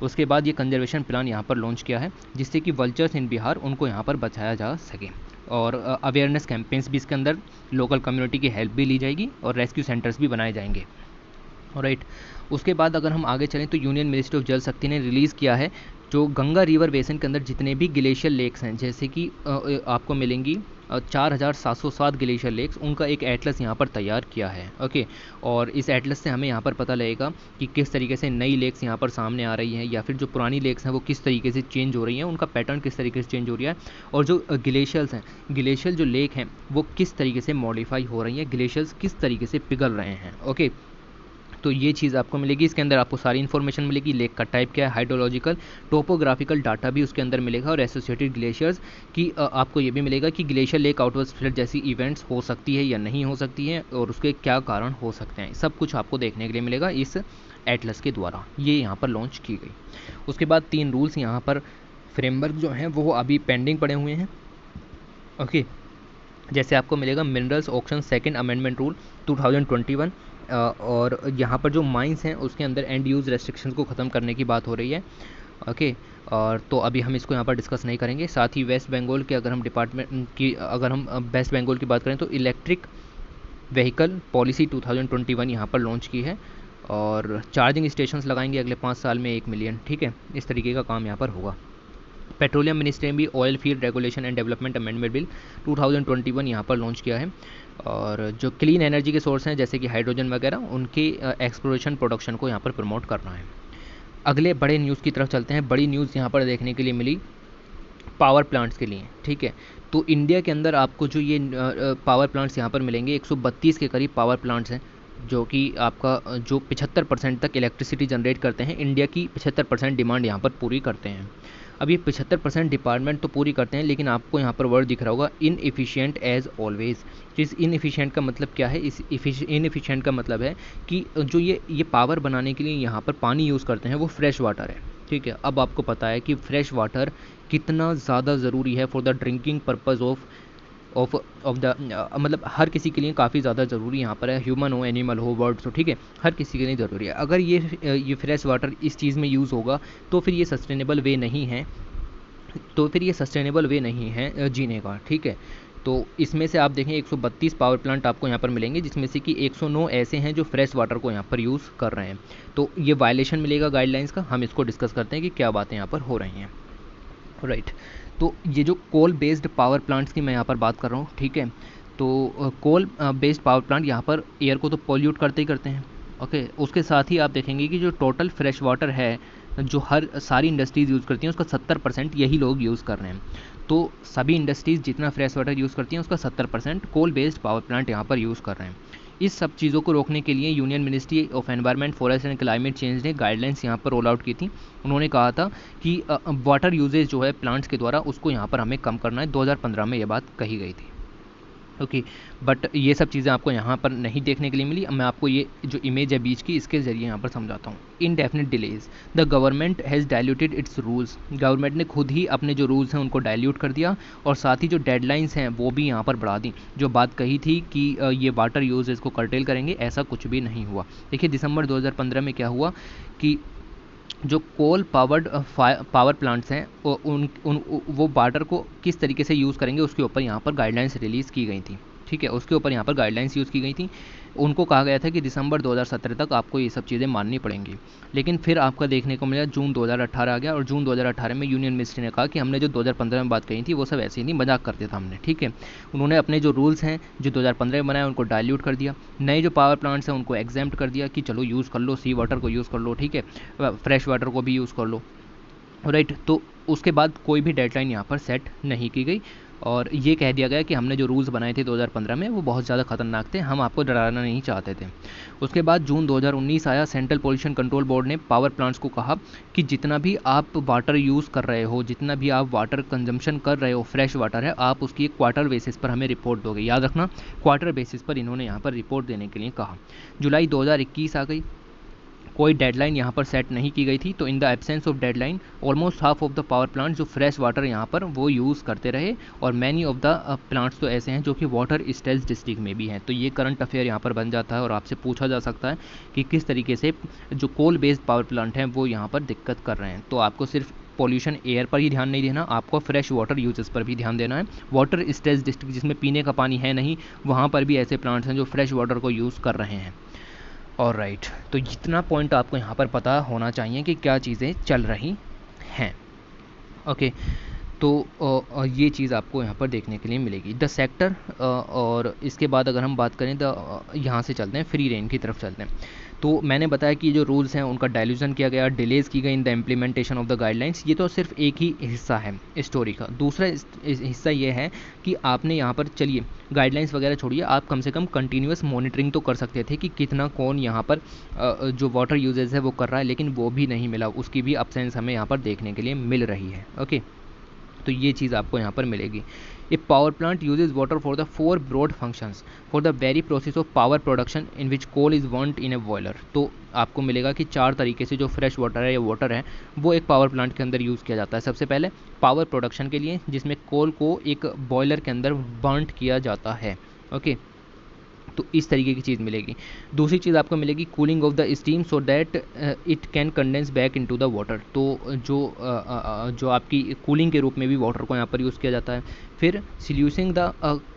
उसके बाद ये कंजर्वेशन प्लान यहाँ पर लॉन्च किया है जिससे कि वल्चर्स इन बिहार उनको यहाँ पर बचाया जा सके, और अवेयरनेस कैंपेन्स भी इसके अंदर लोकल कम्युनिटी की हेल्प भी ली जाएगी और रेस्क्यू सेंटर्स भी बनाए जाएंगे। राइट, उसके बाद अगर हम आगे चलें तो यूनियन मिनिस्ट्री ऑफ जल शक्ति ने रिलीज़ किया है जो गंगा रिवर बेसिन के अंदर जितने भी ग्लेशियर लेक्स हैं, जैसे कि आपको मिलेंगी 4707 ग्लेशियर लेक्स, उनका एक एटलस यहाँ पर तैयार किया है। ओके, और इस एटलस से हमें यहाँ पर पता लगेगा कि किस तरीके से नई लेक्स यहाँ पर सामने आ रही हैं, या फिर जो पुरानी लेक्स हैं वो किस तरीके से चेंज हो रही हैं, उनका पैटर्न किस तरीके से चेंज हो रहा है, और जो ग्लेशियर्स हैं, ग्लेशियल जो लेक हैं वो किस तरीके से मॉडिफाई हो रही हैं, ग्लेशियर्स किस तरीके से पिघल रहे हैं। ओके, तो ये चीज़ आपको मिलेगी, इसके अंदर आपको सारी इन्फॉर्मेशन मिलेगी, लेक का टाइप क्या है, हाइड्रोलॉजिकल टोपोग्राफिकल डाटा भी उसके अंदर मिलेगा, और एसोसिएटेड ग्लेशियर्स की आपको ये भी मिलेगा कि ग्लेशियर लेक आउटवर्ड फ्लड जैसी इवेंट्स हो सकती है या नहीं हो सकती है, और उसके क्या कारण हो सकते हैं, सब कुछ आपको देखने के लिए मिलेगा इस एटलस के द्वारा। ये यहाँ पर लॉन्च की गई। उसके बाद 3 रूल्स यहाँ पर फ्रेमवर्क जो हैं वो अभी पेंडिंग पड़े हुए हैं। ओके, जैसे आपको मिलेगा minerals auction second amendment rule 2021, और यहाँ पर जो माइंस हैं उसके अंदर एंड यूज़ रेस्ट्रिक्शंस को ख़त्म करने की बात हो रही है। ओके, और तो अभी हम इसको यहाँ पर डिस्कस नहीं करेंगे। साथ ही वेस्ट बंगाल के अगर हम डिपार्टमेंट की अगर हम वेस्ट बंगाल की बात करें तो इलेक्ट्रिक व्हीकल पॉलिसी 2021 यहाँ पर लॉन्च की है, और चार्जिंग स्टेशंस लगाएंगे अगले 5 साल में 1 मिलियन। ठीक है, इस तरीके का काम यहाँ पर होगा। पेट्रोलियम मिनिस्ट्री ने भी oil field regulation and development amendment bill 2021 यहाँ पर लॉन्च किया है, और जो क्लीन एनर्जी के सोर्स हैं जैसे कि हाइड्रोजन वगैरह, उनके एक्सप्लोरेशन प्रोडक्शन को यहाँ पर प्रमोट करना है। अगले बड़े न्यूज़ की तरफ चलते हैं। बड़ी न्यूज़ यहाँ पर देखने के लिए मिली पावर प्लांट्स के लिए। ठीक है, तो इंडिया के अंदर आपको जो ये पावर प्लांट्स यहाँ पर मिलेंगे 132 के करीब पावर प्लांट्स हैं, जो कि आपका जो 75% तक इलेक्ट्रिसिटी जनरेट करते हैं, इंडिया की 75% डिमांड यहाँ पर पूरी करते हैं। अब ये 75% डिपार्टमेंट तो पूरी करते हैं, लेकिन आपको यहाँ पर वर्ड दिख रहा होगा इनएफिशिएंट एज ऑलवेज। इस इनएफिशिएंट का मतलब क्या है? इस इनएफिशिएंट का मतलब है कि जो ये पावर बनाने के लिए यहाँ पर पानी यूज़ करते हैं वो फ्रेश वाटर है। ठीक है, अब आपको पता है कि फ्रेश वाटर कितना ज़्यादा ज़रूरी है for the drinking purpose of the मतलब हर किसी के लिए काफ़ी ज़्यादा ज़रूरी यहाँ पर है, ह्यूमन हो, एनिमल हो, बर्ड्स हो। ठीक है, हर किसी के लिए ज़रूरी है। अगर ये फ्रेश वाटर इस चीज़ में यूज़ होगा तो फिर ये सस्टेनेबल वे नहीं है, जीने का। ठीक है, तो इसमें से आप देखें 132 पावर प्लांट आपको यहाँ पर मिलेंगे, जिसमें से कि 109 ऐसे हैं जो फ्रेश वाटर को यहाँ पर यूज़ कर रहे हैं। तो ये वायलेशन मिलेगा गाइडलाइंस का। हम इसको डिस्कस करते हैं कि क्या बातें यहाँ पर हो रही हैं। राइट, तो ये जो कोल बेस्ड पावर प्लांट्स की मैं यहाँ पर बात कर रहा हूँ। ठीक है, तो कोल बेस्ड पावर प्लांट यहाँ पर एयर को तो पॉल्यूट करते ही करते हैं। ओके, उसके साथ ही आप देखेंगे कि जो टोटल फ्रेश वाटर है जो हर सारी इंडस्ट्रीज़ यूज़ करती हैं उसका 70% यही लोग यूज़ कर रहे हैं। तो सभी इंडस्ट्रीज़ जितना फ्रेश वाटर यूज़ करती हैं उसका 70% कोल बेस्ड पावर प्लांट यहाँ पर यूज़ कर रहे हैं। इस सब चीज़ों को रोकने के लिए union ministry of environment, forest and climate change ने गाइडलाइंस यहाँ पर रोल आउट की थी। उन्होंने कहा था कि वाटर यूजेज जो है प्लांट्स के द्वारा उसको यहाँ पर हमें कम करना है। 2015 में ये बात कही गई थी। ओके, बट ये सब चीज़ें आपको यहाँ पर नहीं देखने के लिए मिली। मैं आपको ये जो इमेज है बीच की, इसके ज़रिए यहाँ पर समझाता हूँ। Indefinite delays, the government has diluted it's rules. Government ने खुद ही अपने जो रूल्स हैं उनको डायल्यूट कर दिया, और साथ ही जो डेडलाइंस हैं वो भी यहाँ पर बढ़ा दी। जो बात कही थी कि ये वाटर यूजेज को कर्टेल करेंगे, ऐसा कुछ भी नहीं हुआ। देखिए, दिसंबर 2015 में क्या हुआ कि जो कोल पावर्ड पावर प्लांट्स हैं वो वाटर को किस तरीके से यूज़ करेंगे उसके ऊपर यहाँ पर गाइडलाइंस रिलीज़ की गई थी। ठीक है, उसके ऊपर यहाँ पर गाइडलाइंस यूज़ की गई थी। उनको कहा गया था कि दिसंबर 2017 तक आपको ये सब चीज़ें माननी पड़ेंगी। लेकिन फिर आपका देखने को मिला जून 2018 आ गया, और जून 2018 में यूनियन मिनिस्ट्री ने कहा कि हमने जो 2015 में बात कही थी वो सब ऐसे ही नहीं, मजाक करते थे हमने, ठीक है। उन्होंने अपने जो रूल्स हैं जो 2015 में बनाए उनको डाइल्यूट कर दिया, नए जो पावर प्लांट्स हैं उनको एग्जेम्प्ट कर दिया कि चलो यूज़ कर लो, सी वाटर को यूज़ कर लो, ठीक है, फ्रेश वाटर को भी यूज़ कर लो, राइट। तो उसके बाद कोई भी डेडलाइन यहाँ पर सेट नहीं की गई, और ये कह दिया गया कि हमने जो रूल्स बनाए थे 2015 में वो बहुत ज़्यादा खतरनाक थे, हम आपको डराना नहीं चाहते थे। उसके बाद जून 2019 आया, सेंट्रल पोल्यूशन कंट्रोल बोर्ड ने पावर प्लांट्स को कहा कि जितना भी आप वाटर यूज़ कर रहे हो, जितना भी आप वाटर कंजम्पशन कर रहे हो, फ्रेश वाटर है, आप उसकी एक क्वार्टर बेसिस पर हमें रिपोर्ट दोगे। याद रखना, क्वार्टर बेसिस पर इन्होंने यहाँ पर रिपोर्ट देने के लिए कहा। जुलाई 2021 आ गई, कोई डेडलाइन यहाँ पर सेट नहीं की गई थी। तो in the absence of deadline almost half of the power plant जो फ्रेश वाटर यहाँ पर वो यूज़ करते रहे, और मैनी ऑफ द प्लांट्स तो ऐसे हैं जो कि वाटर स्ट्रेस डिस्ट्रिक्ट में भी हैं। तो ये करंट अफेयर यहाँ पर बन जाता है, और आपसे पूछा जा सकता है कि किस तरीके से जो कोल बेस्ड पावर प्लांट हैं वो यहाँ पर दिक्कत कर रहे हैं। तो आपको सिर्फ पॉल्यूशन एयर पर ही ध्यान नहीं देना, आपको फ्रेश वाटर यूजेस पर भी ध्यान देना है। वाटर स्ट्रेस डिस्ट्रिक्ट जिसमें पीने का पानी है नहीं, वहाँ पर भी ऐसे प्लांट्स हैं जो फ्रेश वाटर को यूज़ कर रहे हैं। और राइट, तो इतना पॉइंट आपको यहाँ पर पता होना चाहिए कि क्या चीज़ें चल रही हैं। ओके, तो ये चीज़ आपको यहाँ पर देखने के लिए मिलेगी। द सेक्टर, और इसके बाद अगर हम बात करें यहाँ से चलते हैं, फ्री रेन की तरफ चलते हैं। तो मैंने बताया कि जो रूल्स हैं उनका डाइल्यूशन किया गया, डिलेज की गई in the implementation of the guidelines. ये तो सिर्फ एक ही हिस्सा है स्टोरी का। दूसरा हिस्सा ये है कि आपने यहाँ पर, चलिए गाइडलाइंस वगैरह छोड़िए, आप कम से कम कंटिन्यूस मॉनिटरिंग तो कर सकते थे कि कितना कौन यहाँ पर जो वाटर यूजेज है वो कर रहा है, लेकिन वो भी नहीं मिला, उसकी भी अब्सेंस हमें यहाँ पर देखने के लिए मिल रही है। ओके, तो ये चीज़ आपको यहाँ पर मिलेगी। A power plant uses water for the 4 broad functions for the very process of power production in which coal is burnt in a boiler. तो आपको मिलेगा कि 4 तरीके से जो फ्रेश वाटर है या वाटर है वो एक पावर प्लांट के अंदर यूज़ किया जाता है। सबसे पहले पावर प्रोडक्शन के लिए, जिसमें कोल को एक बॉयलर के अंदर बर्नड किया जाता है। ओके, तो इस तरीके की चीज़ मिलेगी। दूसरी चीज़ आपको मिलेगी cooling of the steam so that it can condense back into the water. तो जो आपकी कूलिंग के रूप में भी वाटर को यहाँ पर यूज़ किया जाता है। फिर sluicing the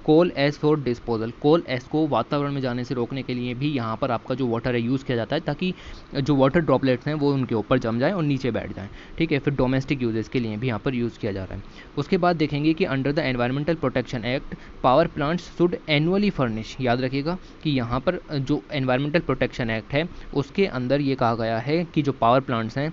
coal ash for disposal, coal ash को वातावरण में जाने से रोकने के लिए भी यहाँ पर आपका जो वाटर है यूज़ किया जाता है, ताकि जो वाटर ड्रॉपलेट्स हैं वो उनके ऊपर जम जाएँ और नीचे बैठ जाएँ, ठीक है। फिर डोमेस्टिक यूजेस के लिए भी यहाँ पर यूज़ किया जा रहा है। उसके बाद देखेंगे कि under the environmental protection act power plants should annually furnish. याद रखिएगा कि यहाँ पर जो एनवायरमेंटल प्रोटेक्शन एक्ट है उसके अंदर ये कहा गया है कि जो पावर प्लांट्स हैं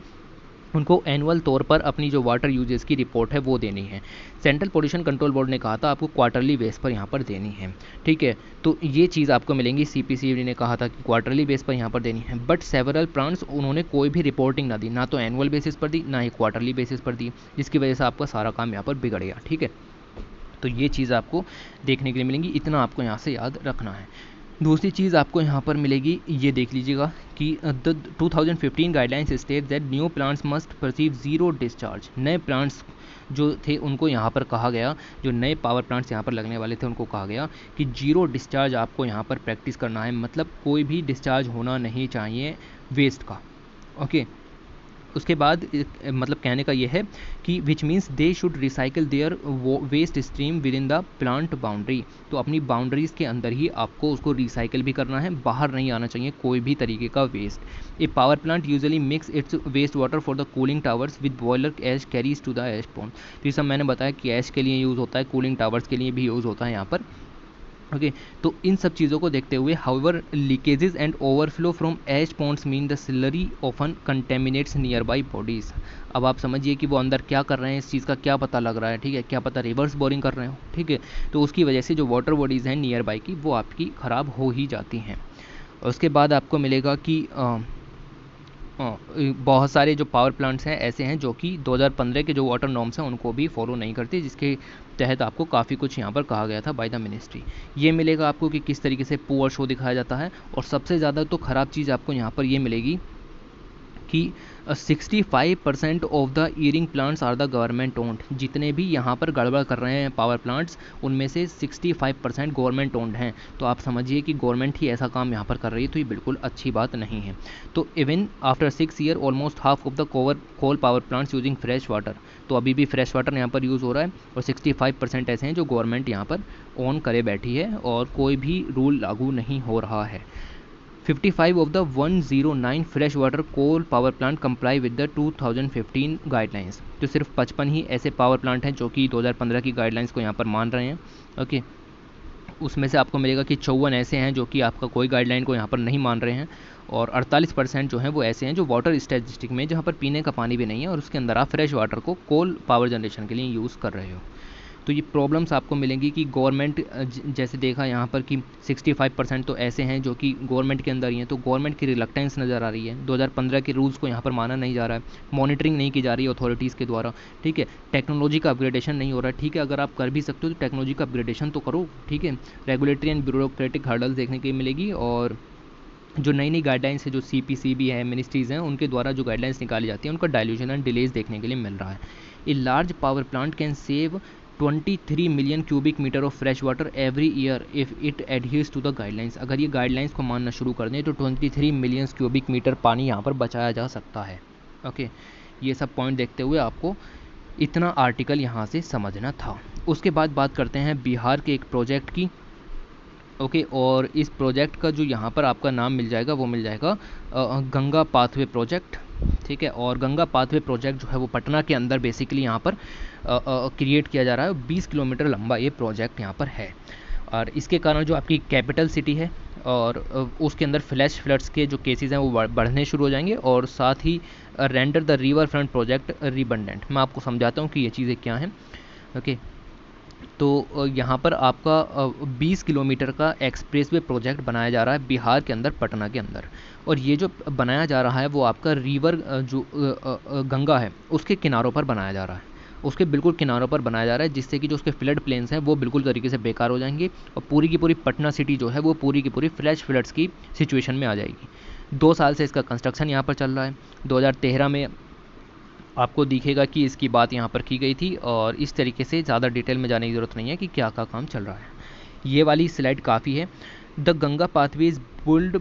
उनको एनुअल तौर पर अपनी जो वाटर यूजेस की रिपोर्ट है वो देनी है। सेंट्रल पोल्यूशन कंट्रोल बोर्ड ने कहा था आपको क्वार्टरली बेस पर यहाँ पर देनी है, ठीक है। तो ये चीज़ आपको मिलेंगी। CPCB ने कहा था कि क्वार्टरली बेस पर यहाँ पर देनी है, बट सेवरल प्लांट्स उन्होंने कोई भी रिपोर्टिंग ना दी, ना तो एनुअल बेसिस पर दी, ना ही क्वार्टरली बेसिस पर दी, जिसकी वजह से आपका सारा काम यहाँ पर बिगड़ गया, ठीक है। तो ये चीज़ आपको देखने के लिए मिलेंगी, इतना आपको यहाँ से याद रखना है। दूसरी चीज़ आपको यहाँ पर मिलेगी, ये देख लीजिएगा कि the 2015 guidelines state that new plants must perceive zero discharge. नए प्लांट्स जो थे उनको यहाँ पर कहा गया, जो नए पावर प्लांट्स यहाँ पर लगने वाले थे उनको कहा गया कि जीरो डिस्चार्ज आपको यहाँ पर प्रैक्टिस करना है, मतलब कोई भी डिस्चार्ज होना नहीं चाहिए वेस्ट का। ओके, उसके बाद मतलब कहने का ये है कि which means they should recycle their waste stream within the plant boundary. तो अपनी बाउंड्रीज़ के अंदर ही आपको उसको रिसाइकिल भी करना है, बाहर नहीं आना चाहिए कोई भी तरीके का waste. A power plant usually mix its waste water for the cooling towers with boiler ash carries to the ash pond. तो ये सब मैंने बताया कि ऐश के लिए यूज़ होता है, कूलिंग टावर्स के लिए भी यूज़ होता है यहाँ पर। ओके, तो इन सब चीज़ों को देखते हुए however leakages and overflow from ash ponds mean the slurry often contaminates nearby bodies. अब आप समझिए कि वो अंदर क्या कर रहे हैं, इस चीज़ का क्या पता लग रहा है, ठीक है, क्या पता रिवर्स बोरिंग कर रहे हो, ठीक है। तो उसकी वजह से जो वाटर बॉडीज़ हैं नियर बाई की वो आपकी ख़राब हो ही जाती हैं। उसके बाद आपको मिलेगा कि बहुत सारे जो पावर प्लांट्स हैं ऐसे हैं जो कि 2015 के जो वाटर नॉर्म्स हैं उनको भी फॉलो नहीं करते, जिसके तहत आपको काफ़ी कुछ यहाँ पर कहा गया था बाय द मिनिस्ट्री। ये मिलेगा आपको कि किस तरीके से पुअर शो दिखाया जाता है। और सबसे ज़्यादा तो ख़राब चीज़ आपको यहाँ पर ये मिलेगी कि 65% of the earring plants are the government owned. जितने भी यहाँ पर गड़बड़ कर रहे हैं पावर प्लांट्स, उनमें से 65% गवर्नमेंट ओन्ड हैं। तो आप समझिए कि गवर्नमेंट ही ऐसा काम यहाँ पर कर रही है, तो ये बिल्कुल अच्छी बात नहीं है। तो even after 6 year almost half of the coal power plants using fresh water. तो अभी भी फ्रेश वाटर यहाँ पर यूज़ हो रहा है, और 65% ऐसे हैं जो गवर्नमेंट यहाँ पर ऑन करे बैठी है और कोई भी रूल लागू नहीं हो रहा है। 55 of the 109 fresh water coal power plant comply with the 2015 guidelines. तो सिर्फ 55 ही ऐसे पावर प्लांट हैं जो कि 2015 की गाइडलाइंस को यहाँ पर मान रहे हैं। ओके, उसमें से आपको मिलेगा कि 54 ऐसे हैं जो कि आपका कोई गाइडलाइन को यहाँ पर नहीं मान रहे हैं, और 48% जो हैं वो ऐसे हैं जो वाटर स्टैटिस्टिक में, जहाँ पर पीने का पानी भी नहीं है और उसके अंदर आप फ्रेश वाटर को कोल पावर जनरेशन के लिए यूज़ कर रहे हो। तो ये प्रॉब्लम्स आपको मिलेंगी कि गवर्नमेंट, जैसे देखा यहाँ पर कि 65% तो ऐसे हैं जो कि गवर्नमेंट के अंदर ही हैं, तो गवर्नमेंट की रिलक्टेंस नज़र आ रही है। 2015 के रूल्स को यहाँ पर माना नहीं जा रहा है, मॉनिटरिंग नहीं की जा रही है अथॉरिटीज़ के द्वारा, ठीक है। टेक्नोलॉजी का अपग्रेडेशन नहीं हो रहा है, ठीक है। अगर आप कर भी सकते हो तो टेक्नोलॉजी का अपग्रेडेशन तो करो, ठीक है। रेगुलेटरी एंड ब्यूरोक्रेटिक हर्डल्स देखने के लिए मिलेगी, और जो नई नई गाइडलाइंस है, जो CPCB है, मिनिस्ट्रीज़ हैं, उनके द्वारा जो गाइडलाइंस निकाली जाती है, उनका डायल्यूशन एंड डिलेज देखने के लिए मिल रहा है। A large power plant can save 23 million cubic metre of fresh water every year if it adheres to the guidelines. अगर ये गाइडलाइंस को मानना शुरू कर दें तो 23 मिलियन क्यूबिक मीटर पानी यहाँ पर बचाया जा सकता है। ओके, ये सब पॉइंट देखते हुए आपको इतना आर्टिकल यहाँ से समझना था। उसके बाद बात करते हैं बिहार के एक प्रोजेक्ट की। ओके, और इस प्रोजेक्ट का जो यहाँ पर आपका नाम मिल जाएगा वो मिल जाएगा गंगा पाथवे प्रोजेक्ट, ठीक है। और गंगा पाथवे प्रोजेक्ट जो है वो पटना के अंदर बेसिकली यहाँ पर क्रिएट किया जा रहा है। 20 किलोमीटर लंबा ये प्रोजेक्ट यहाँ पर है, और इसके कारण जो आपकी कैपिटल सिटी है और उसके अंदर फ्लैश फ्लड्स के जो केसेस हैं वो बढ़ने शुरू हो जाएंगे, और साथ ही render the river front project redundant. मैं आपको समझाता हूँ कि ये चीज़ें क्या हैं। ओके, तो यहाँ पर आपका 20 किलोमीटर का एक्सप्रेसवे प्रोजेक्ट बनाया जा रहा है बिहार के अंदर, पटना के अंदर। और ये जो बनाया जा रहा है वो आपका रिवर जो गंगा है उसके किनारों पर बनाया जा रहा है, उसके बिल्कुल किनारों पर बनाया जा रहा है, जिससे कि जो उसके फ्लड प्लेन्स हैं वो बिल्कुल तरीके से बेकार हो जाएंगे, और पूरी की पूरी पटना सिटी जो है वो पूरी की पूरी फ्लैश फ्लड्स की सिचुएशन में आ जाएगी। 2 साल से इसका कंस्ट्रक्शन यहाँ पर चल रहा है। 2013 में आपको दिखेगा कि इसकी बात यहाँ पर की गई थी, और इस तरीके से ज़्यादा डिटेल में जाने की ज़रूरत नहीं है कि क्या क्या काम चल रहा है। ये वाली स्लाइड काफ़ी है। The Ganga pathway is built,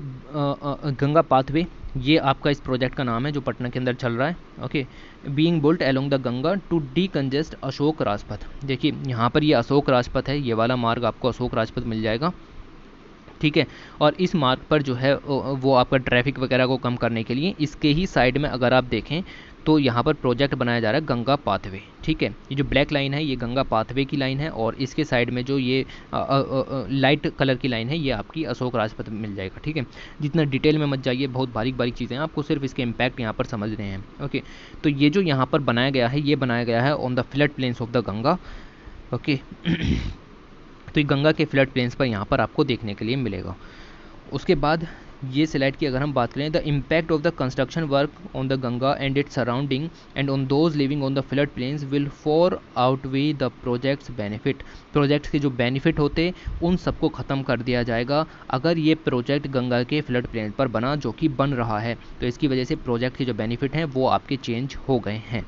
Ganga pathway ये आपका इस प्रोजेक्ट का नाम है जो पटना के अंदर चल रहा है। Okay, being built along the Ganga to decongest Ashok Rajpath. देखिए यहाँ पर ये अशोक राजपथ है, ये वाला मार्ग आपको अशोक राजपथ मिल जाएगा, ठीक है। और इस मार्ग पर जो है वो आपका ट्रैफिक वगैरह को कम करने के लिए इसके ही साइड में अगर आप देखें तो यहाँ पर प्रोजेक्ट बनाया जा रहा है गंगा पाथवे, ठीक है। ये जो ब्लैक लाइन है ये गंगा पाथवे की लाइन है, और इसके साइड में जो ये लाइट कलर की लाइन है ये आपकी अशोक राजपथ मिल जाएगा, ठीक है। जितना डिटेल में मत जाइए, बहुत बारीक बारीक चीज़ें हैं, आपको सिर्फ इसके इम्पैक्ट यहाँ पर समझने हैं। ओके, तो ये जो यहाँ पर बनाया गया है ये बनाया गया है on the flood plains of the Ganga. Okay तो ये गंगा के फ्लड प्लेन्स पर यहाँ पर आपको देखने के लिए मिलेगा। उसके बाद ये स्लाइड की अगर हम बात करें, the impact of the construction work on the Ganga and its surrounding and on those living on the flood plains will for outweigh the projects benefit. Projects के जो बेनिफिट होते उन सबको ख़त्म कर दिया जाएगा अगर ये प्रोजेक्ट गंगा के फ्लड प्लेन पर बना, जो कि बन रहा है। तो इसकी वजह से प्रोजेक्ट के जो बेनिफिट हैं वो आपके चेंज हो गए हैं,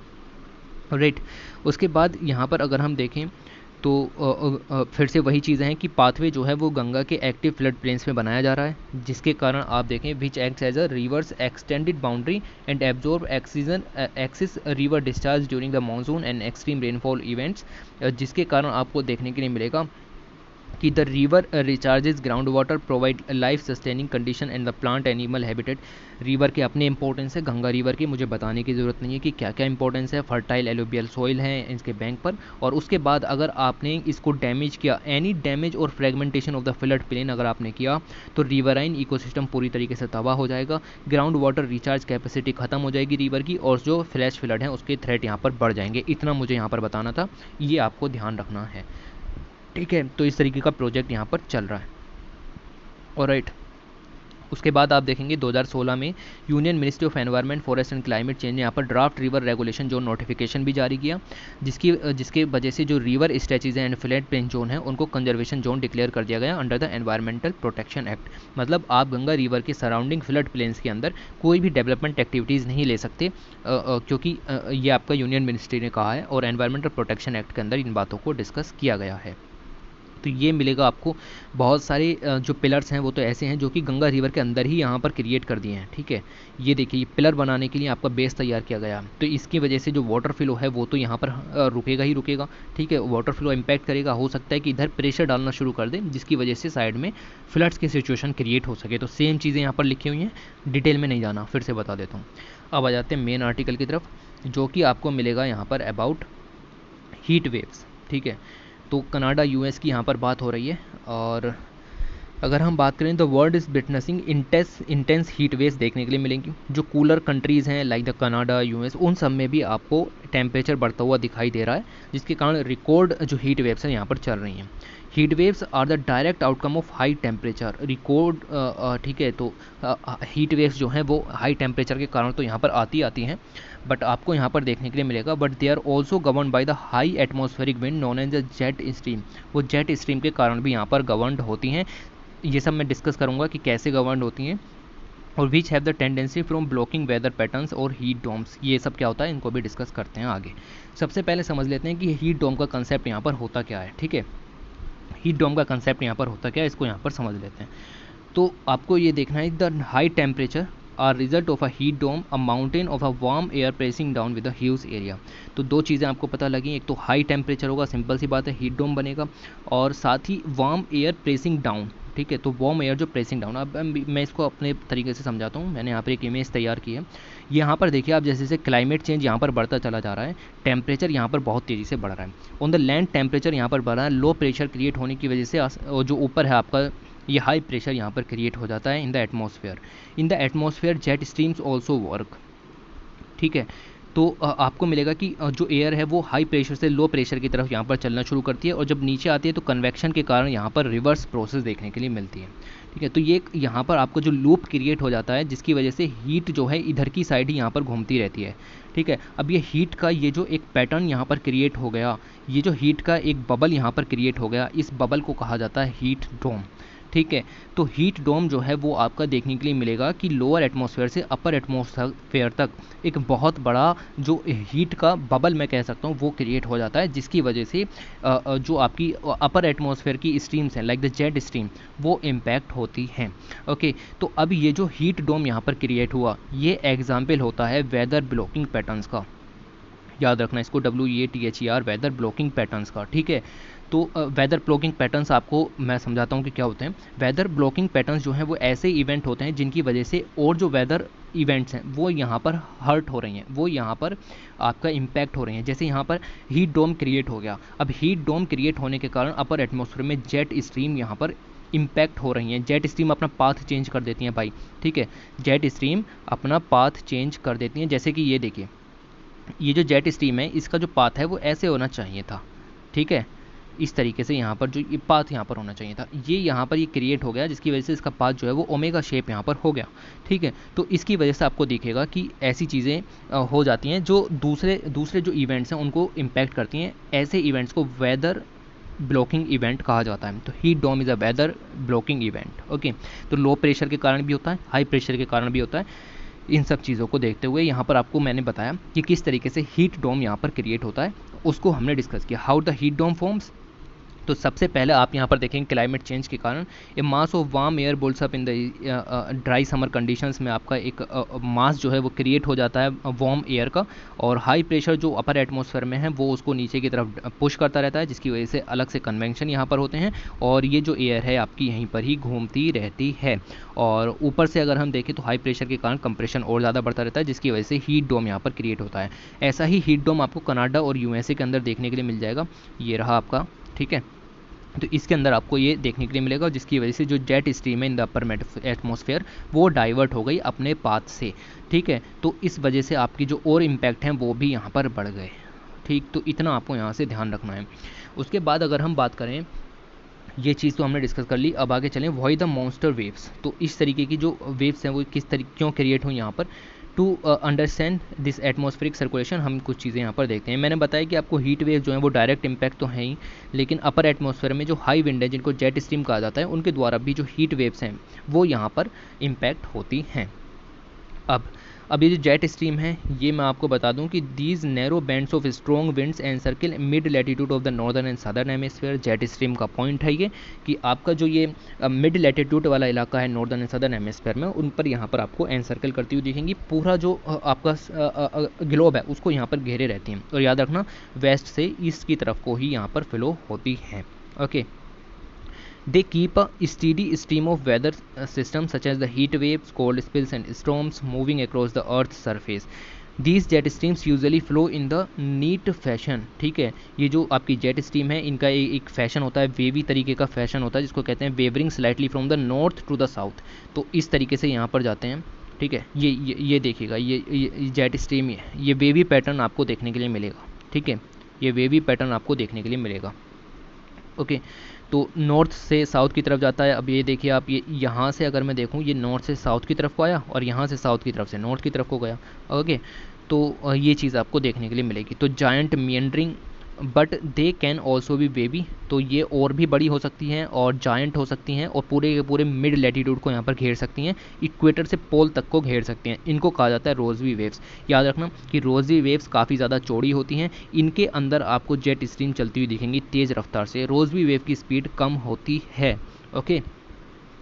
राइट। उसके बाद यहाँ पर अगर हम देखें तो फिर से वही चीज़ें हैं कि पाथवे जो है वो गंगा के एक्टिव फ्लड प्लेन्स में बनाया जा रहा है, जिसके कारण आप देखें which acts as a rivers extended boundary and absorb excess river discharge during the monsoon and extreme rainfall events, जिसके कारण आपको देखने के लिए मिलेगा कि the river recharges ground water, provide life sustaining condition and the plant animal habitat. River के अपने इंपॉर्टेंस है, गंगा रिवर की मुझे बताने की ज़रूरत नहीं है कि क्या क्या इंपॉर्टेंस है। फर्टाइल एलुवियल सॉइल है इसके बैंक पर, और उसके बाद अगर आपने इसको डैमेज किया, एनी डैमेज और fragmentation of the flood plain अगर आपने किया तो रिवराइन इकोसिस्टम पूरी तरीके से तबाह हो जाएगा, ग्राउंड वाटर रिचार्ज कैपेसिटी खत्म हो जाएगी रिवर की, और जो फ्लैश फ्लड है उसके थ्रेट यहाँ पर बढ़ जाएंगे। इतना मुझे यहाँ पर बताना था, ये आपको ध्यान रखना है, ठीक है। तो इस तरीके का प्रोजेक्ट यहाँ पर चल रहा है, ऑलराइट। उसके बाद आप देखेंगे 2016 में union ministry of environment forest and climate change ने यहाँ पर draft river regulation zone notification भी जारी किया, जिसके वजह से जो river stretches and flood plain zone है उनको कंजर्वेशन जोन डिक्लेयर कर दिया गया under the environmental protection act. मतलब आप गंगा रिवर के सराउंडिंग फ्लड प्लेन्स के अंदर कोई भी डेवलपमेंट एक्टिविटीज़ नहीं ले सकते, क्योंकि ये आपका यूनियन मिनिस्ट्री ने कहा है और एनवायरमेंटल प्रोटेक्शन एक्ट के अंदर इन बातों को डिस्कस किया गया है। तो ये मिलेगा आपको। बहुत सारे जो पिलर्स हैं वो तो ऐसे हैं जो कि गंगा रिवर के अंदर ही यहाँ पर क्रिएट कर दिए हैं, ठीक है। ये देखिए, ये पिलर बनाने के लिए आपका बेस तैयार किया गया, तो इसकी वजह से जो वाटर फ्लो है वो तो यहाँ पर रुकेगा ही रुकेगा, ठीक है। वाटर फ्लो इम्पैक्ट करेगा, हो सकता है कि इधर प्रेशर डालना शुरू कर दे, जिसकी वजह से साइड में फ्लड्स की सिचुएशन क्रिएट हो सके। तो सेम चीज़ें यहाँ पर लिखी हुई हैं, डिटेल में नहीं जाना, फिर से बता देता हूँ। अब आ जाते हैं मेन आर्टिकल की तरफ, जो कि आपको मिलेगा यहाँ पर अबाउट हीट वेव्स, ठीक है। तो कनाडा यूएस की यहाँ पर बात हो रही है, और अगर हम बात करें तो world is witnessing intense heat waves देखने के लिए मिलेंगी। जो कूलर कंट्रीज़ हैं लाइक द कनाडा यूएस, उन सब में भी आपको टेम्परेचर बढ़ता हुआ दिखाई दे रहा है, जिसके कारण रिकॉर्ड जो हीट वेव्स हैं यहाँ पर चल रही हैं। Heat waves are the direct outcome of high temperature record, ठीक है। तो हीट वेव्स जो हैं वो हाई टेम्परेचर के कारण तो यहाँ पर आती हैं, बट आपको यहाँ पर देखने के लिए मिलेगा, but they are also govern by the high atmospheric wind known as the jet stream. वो जेट स्ट्रीम के कारण भी यहाँ पर गवर्नड होती हैं। ये सब मैं डिस्कस करूँगा कि कैसे गवर्न होती हैं, और which have the tendency from blocking weather patterns और हीट डोम्स। ये सब क्या होता है, इनको भी डिस्कस करते हैं आगे। सबसे पहले समझ लेते हैं कि हीट डोम का कंसेप्ट यहाँ पर होता क्या है, ठीक है। हीट डोम का कंसेप्ट यहाँ पर होता क्या है, इसको यहाँ पर समझ लेते हैं। तो आपको ये देखना है, the high temperature are result of a heat dome, a mountain of a warm air pressing down with a huge area. तो दो चीज़ें आपको पता लगी, एक तो हाई टेम्परेचर होगा, सिंपल सी बात है, हीट डोम बनेगा, और साथ ही वार्म एयर प्रेसिंग डाउन, ठीक है। तो वार्म एयर जो प्रेसिंग डाउन, अब मैं इसको अपने तरीके से समझाता हूँ। मैंने यहाँ पर एक इमेज तैयार की है। यहाँ पर देखिए आप, जैसे जैसे क्लाइमेट चेंज यहाँ पर बढ़ता चला जा रहा है, टेम्परेचर यहाँ पर बहुत तेज़ी से बढ़ रहा है। ऑन द लैंड टेम्परेचर यहाँ पर बढ़ रहा है, लो प्रेशर क्रिएट होने की वजह से जो ऊपर है आपका, ये हाई प्रेशर यहाँ पर क्रिएट हो जाता है इन the atmosphere jet streams also work, ठीक है। तो आपको मिलेगा कि जो एयर है वो हाई प्रेशर से लो प्रेशर की तरफ यहाँ पर चलना शुरू करती है, और जब नीचे आती है तो कन्वेक्शन के कारण यहाँ पर रिवर्स प्रोसेस देखने के लिए मिलती है, ठीक है। तो ये यहाँ पर आपको जो लूप क्रिएट हो जाता है, जिसकी वजह से हीट जो है इधर की साइड ही यहाँ पर घूमती रहती है, ठीक है। अब ये हीट का ये जो एक पैटर्न यहाँ पर क्रिएट हो गया, ये जो हीट का एक बबल यहाँ पर क्रिएट हो गया, इस बबल को कहा जाता है हीट डोम, ठीक है। तो हीट डोम जो है वो आपका देखने के लिए मिलेगा कि लोअर एटमॉस्फेयर से अपर एटमॉस्फेयर तक एक बहुत बड़ा जो हीट का बबल मैं कह सकता हूँ वो क्रिएट हो जाता है, जिसकी वजह से जो आपकी अपर एटमॉस्फेयर की स्ट्रीम्स हैं लाइक द जेट स्ट्रीम, वो इम्पैक्ट होती हैं, ओके। तो अब ये जो हीट डोम यहाँ पर क्रिएट हुआ, ये एग्जाम्पल होता है वेदर ब्लॉकिंग पैटर्न्स का। याद रखना इसको, WEATHER, वेदर ब्लॉकिंग पैटर्न्स का, ठीक है। तो वेदर ब्लॉकिंग पैटर्न्स आपको मैं समझाता हूँ कि क्या होते हैं। वेदर ब्लॉकिंग पैटर्न्स जो हैं वो ऐसे इवेंट होते हैं जिनकी वजह से और जो वेदर इवेंट्स हैं वो यहाँ पर हर्ट हो रही हैं, वो यहाँ पर आपका इम्पैक्ट हो रही हैं। जैसे यहाँ पर हीट डोम क्रिएट हो गया, अब हीट डोम क्रिएट होने के कारण अपर एटमॉस्फेयर में जेट स्ट्रीम यहाँ पर इम्पैक्ट हो रही हैं। जेट स्ट्रीम अपना पाथ चेंज कर देती हैं भाई, ठीक है। जेट स्ट्रीम अपना पाथ चेंज कर देती हैं, जैसे कि ये देखिए, ये जो जेट स्ट्रीम है इसका जो पाथ है वो ऐसे होना चाहिए था, ठीक है। इस तरीके से यहाँ पर जो ये पाथ यहाँ पर होना चाहिए था, ये यहाँ पर ये क्रिएट हो गया, जिसकी वजह से इसका पाथ जो है वो ओमेगा शेप यहाँ पर हो गया, ठीक है। तो इसकी वजह से आपको दिखेगा कि ऐसी चीज़ें हो जाती हैं जो दूसरे जो इवेंट्स हैं उनको इम्पैक्ट करती हैं। ऐसे इवेंट्स को वेदर ब्लॉकिंग इवेंट कहा जाता है। तो heat dome is a weather blocking event, okay. तो लो प्रेशर के कारण भी होता है, हाई प्रेशर के कारण भी होता है। इन सब चीज़ों को देखते हुए यहाँ पर आपको मैंने बताया कि किस तरीके से हीट डोम यहाँ पर क्रिएट होता है, उसको हमने डिस्कस किया। How the heat dome forms, तो सबसे पहले आप यहाँ पर देखेंगे क्लाइमेट चेंज के कारण a mass of warm air builds up in the dry summer conditions में आपका एक मास जो है वो क्रिएट हो जाता है वार्म एयर का, और हाई प्रेशर जो अपर एटमॉस्फेयर में है वो उसको नीचे की तरफ पुश करता रहता है, जिसकी वजह से अलग से कन्वेंशन यहाँ पर होते हैं, और ये जो एयर है आपकी यहीं पर ही घूमती रहती है। और ऊपर से अगर हम देखें तो हाई प्रेशर के कारण कंप्रेशन और ज़्यादा बढ़ता रहता है, जिसकी वजह से हीट डोम यहाँ पर क्रिएट होता है। ऐसा ही हीट डोम आपको कनाडा और USA के अंदर देखने के लिए मिल जाएगा, ये रहा आपका, ठीक है। तो इसके अंदर आपको ये देखने के लिए मिलेगा, जिसकी वजह से जो जेट स्ट्रीम है इन द अपर एटमॉस्फेयर वो डाइवर्ट हो गई अपने पाथ से, ठीक है। तो इस वजह से आपकी जो और इम्पैक्ट हैं वो भी यहाँ पर बढ़ गए, ठीक। तो इतना आपको यहाँ से ध्यान रखना है। उसके बाद अगर हम बात करें ये चीज़ तो हमने डिस्कस कर ली। अब आगे चलें, व्हाई द मॉन्स्टर वेव्स। तो इस तरीके की जो वेव्स हैं वो किस तरीके क्यों क्रिएट हुई यहाँ पर। To understand this atmospheric circulation हम कुछ चीज़ें यहाँ पर देखते हैं। मैंने बताया कि आपको हीट वेव जो है वो डायरेक्ट इम्पैक्ट तो है ही, लेकिन अपर एटमॉस्फेयर में जो हाई विंड है जिनको जेट स्ट्रीम कहा जाता है उनके द्वारा भी जो हीट वेव्स हैं वो यहाँ पर इम्पैक्ट होती हैं। अब ये जो जेट स्ट्रीम है ये मैं आपको बता दूं कि these narrow bands of strong winds and circle mid latitude of the northern and southern hemisphere. Jet stream का पॉइंट है ये कि आपका जो ये मिड लैटिट्यूड वाला इलाका है नॉर्दर्न एंड सदर्न हेमिस्फीयर में, उन पर यहाँ पर आपको एनसर्कल करती हुई दिखेंगी। पूरा जो आपका ग्लोब है उसको यहाँ पर घेरे रहती हैं, और याद रखना वेस्ट से ईस्ट की तरफ को ही यहाँ पर फ्लो होती हैं। Okay, they keep a steady stream of weather systems such as the heat waves, cold spells and storms moving across the earth's surface. These jet streams usually flow in the neat fashion। ठीक है, ये जो आपकी jet stream है इनका एक fashion होता है, वेवी तरीके का फैशन होता है जिसको कहते हैं wavering slightly from the north to the south. तो इस तरीके से यहाँ पर जाते हैं। ठीक है, ये देखिएगा, ये जेट स्ट्रीम ये वेवी पैटर्न आपको देखने के लिए मिलेगा। ठीक है, ये वेवी पैटर्न आपको देखने के लिए मिलेगा। ओके, तो नॉर्थ से साउथ की तरफ जाता है। अब ये देखिए आप, ये यहाँ से अगर मैं देखूँ ये नॉर्थ से साउथ की तरफ को आया और यहाँ से साउथ की तरफ से नॉर्थ की तरफ को गया। ओके, तो ये चीज़ आपको देखने के लिए मिलेगी। तो giant meandering but they can also be wavy. तो ये और भी बड़ी हो सकती हैं और जायंट हो सकती हैं और पूरे के पूरे मिड लैटिट्यूड को यहाँ पर घेर सकती हैं, इक्वेटर से पोल तक को घेर सकती हैं। इनको कहा जाता है रोजवी वेव्स। याद रखना कि रोजवी वेव्स काफ़ी ज़्यादा चौड़ी होती हैं, इनके अंदर आपको जेट स्ट्रीम चलती हुई दिखेंगी तेज़ रफ्तार से। रोजवी वेव की स्पीड कम होती है। ओके,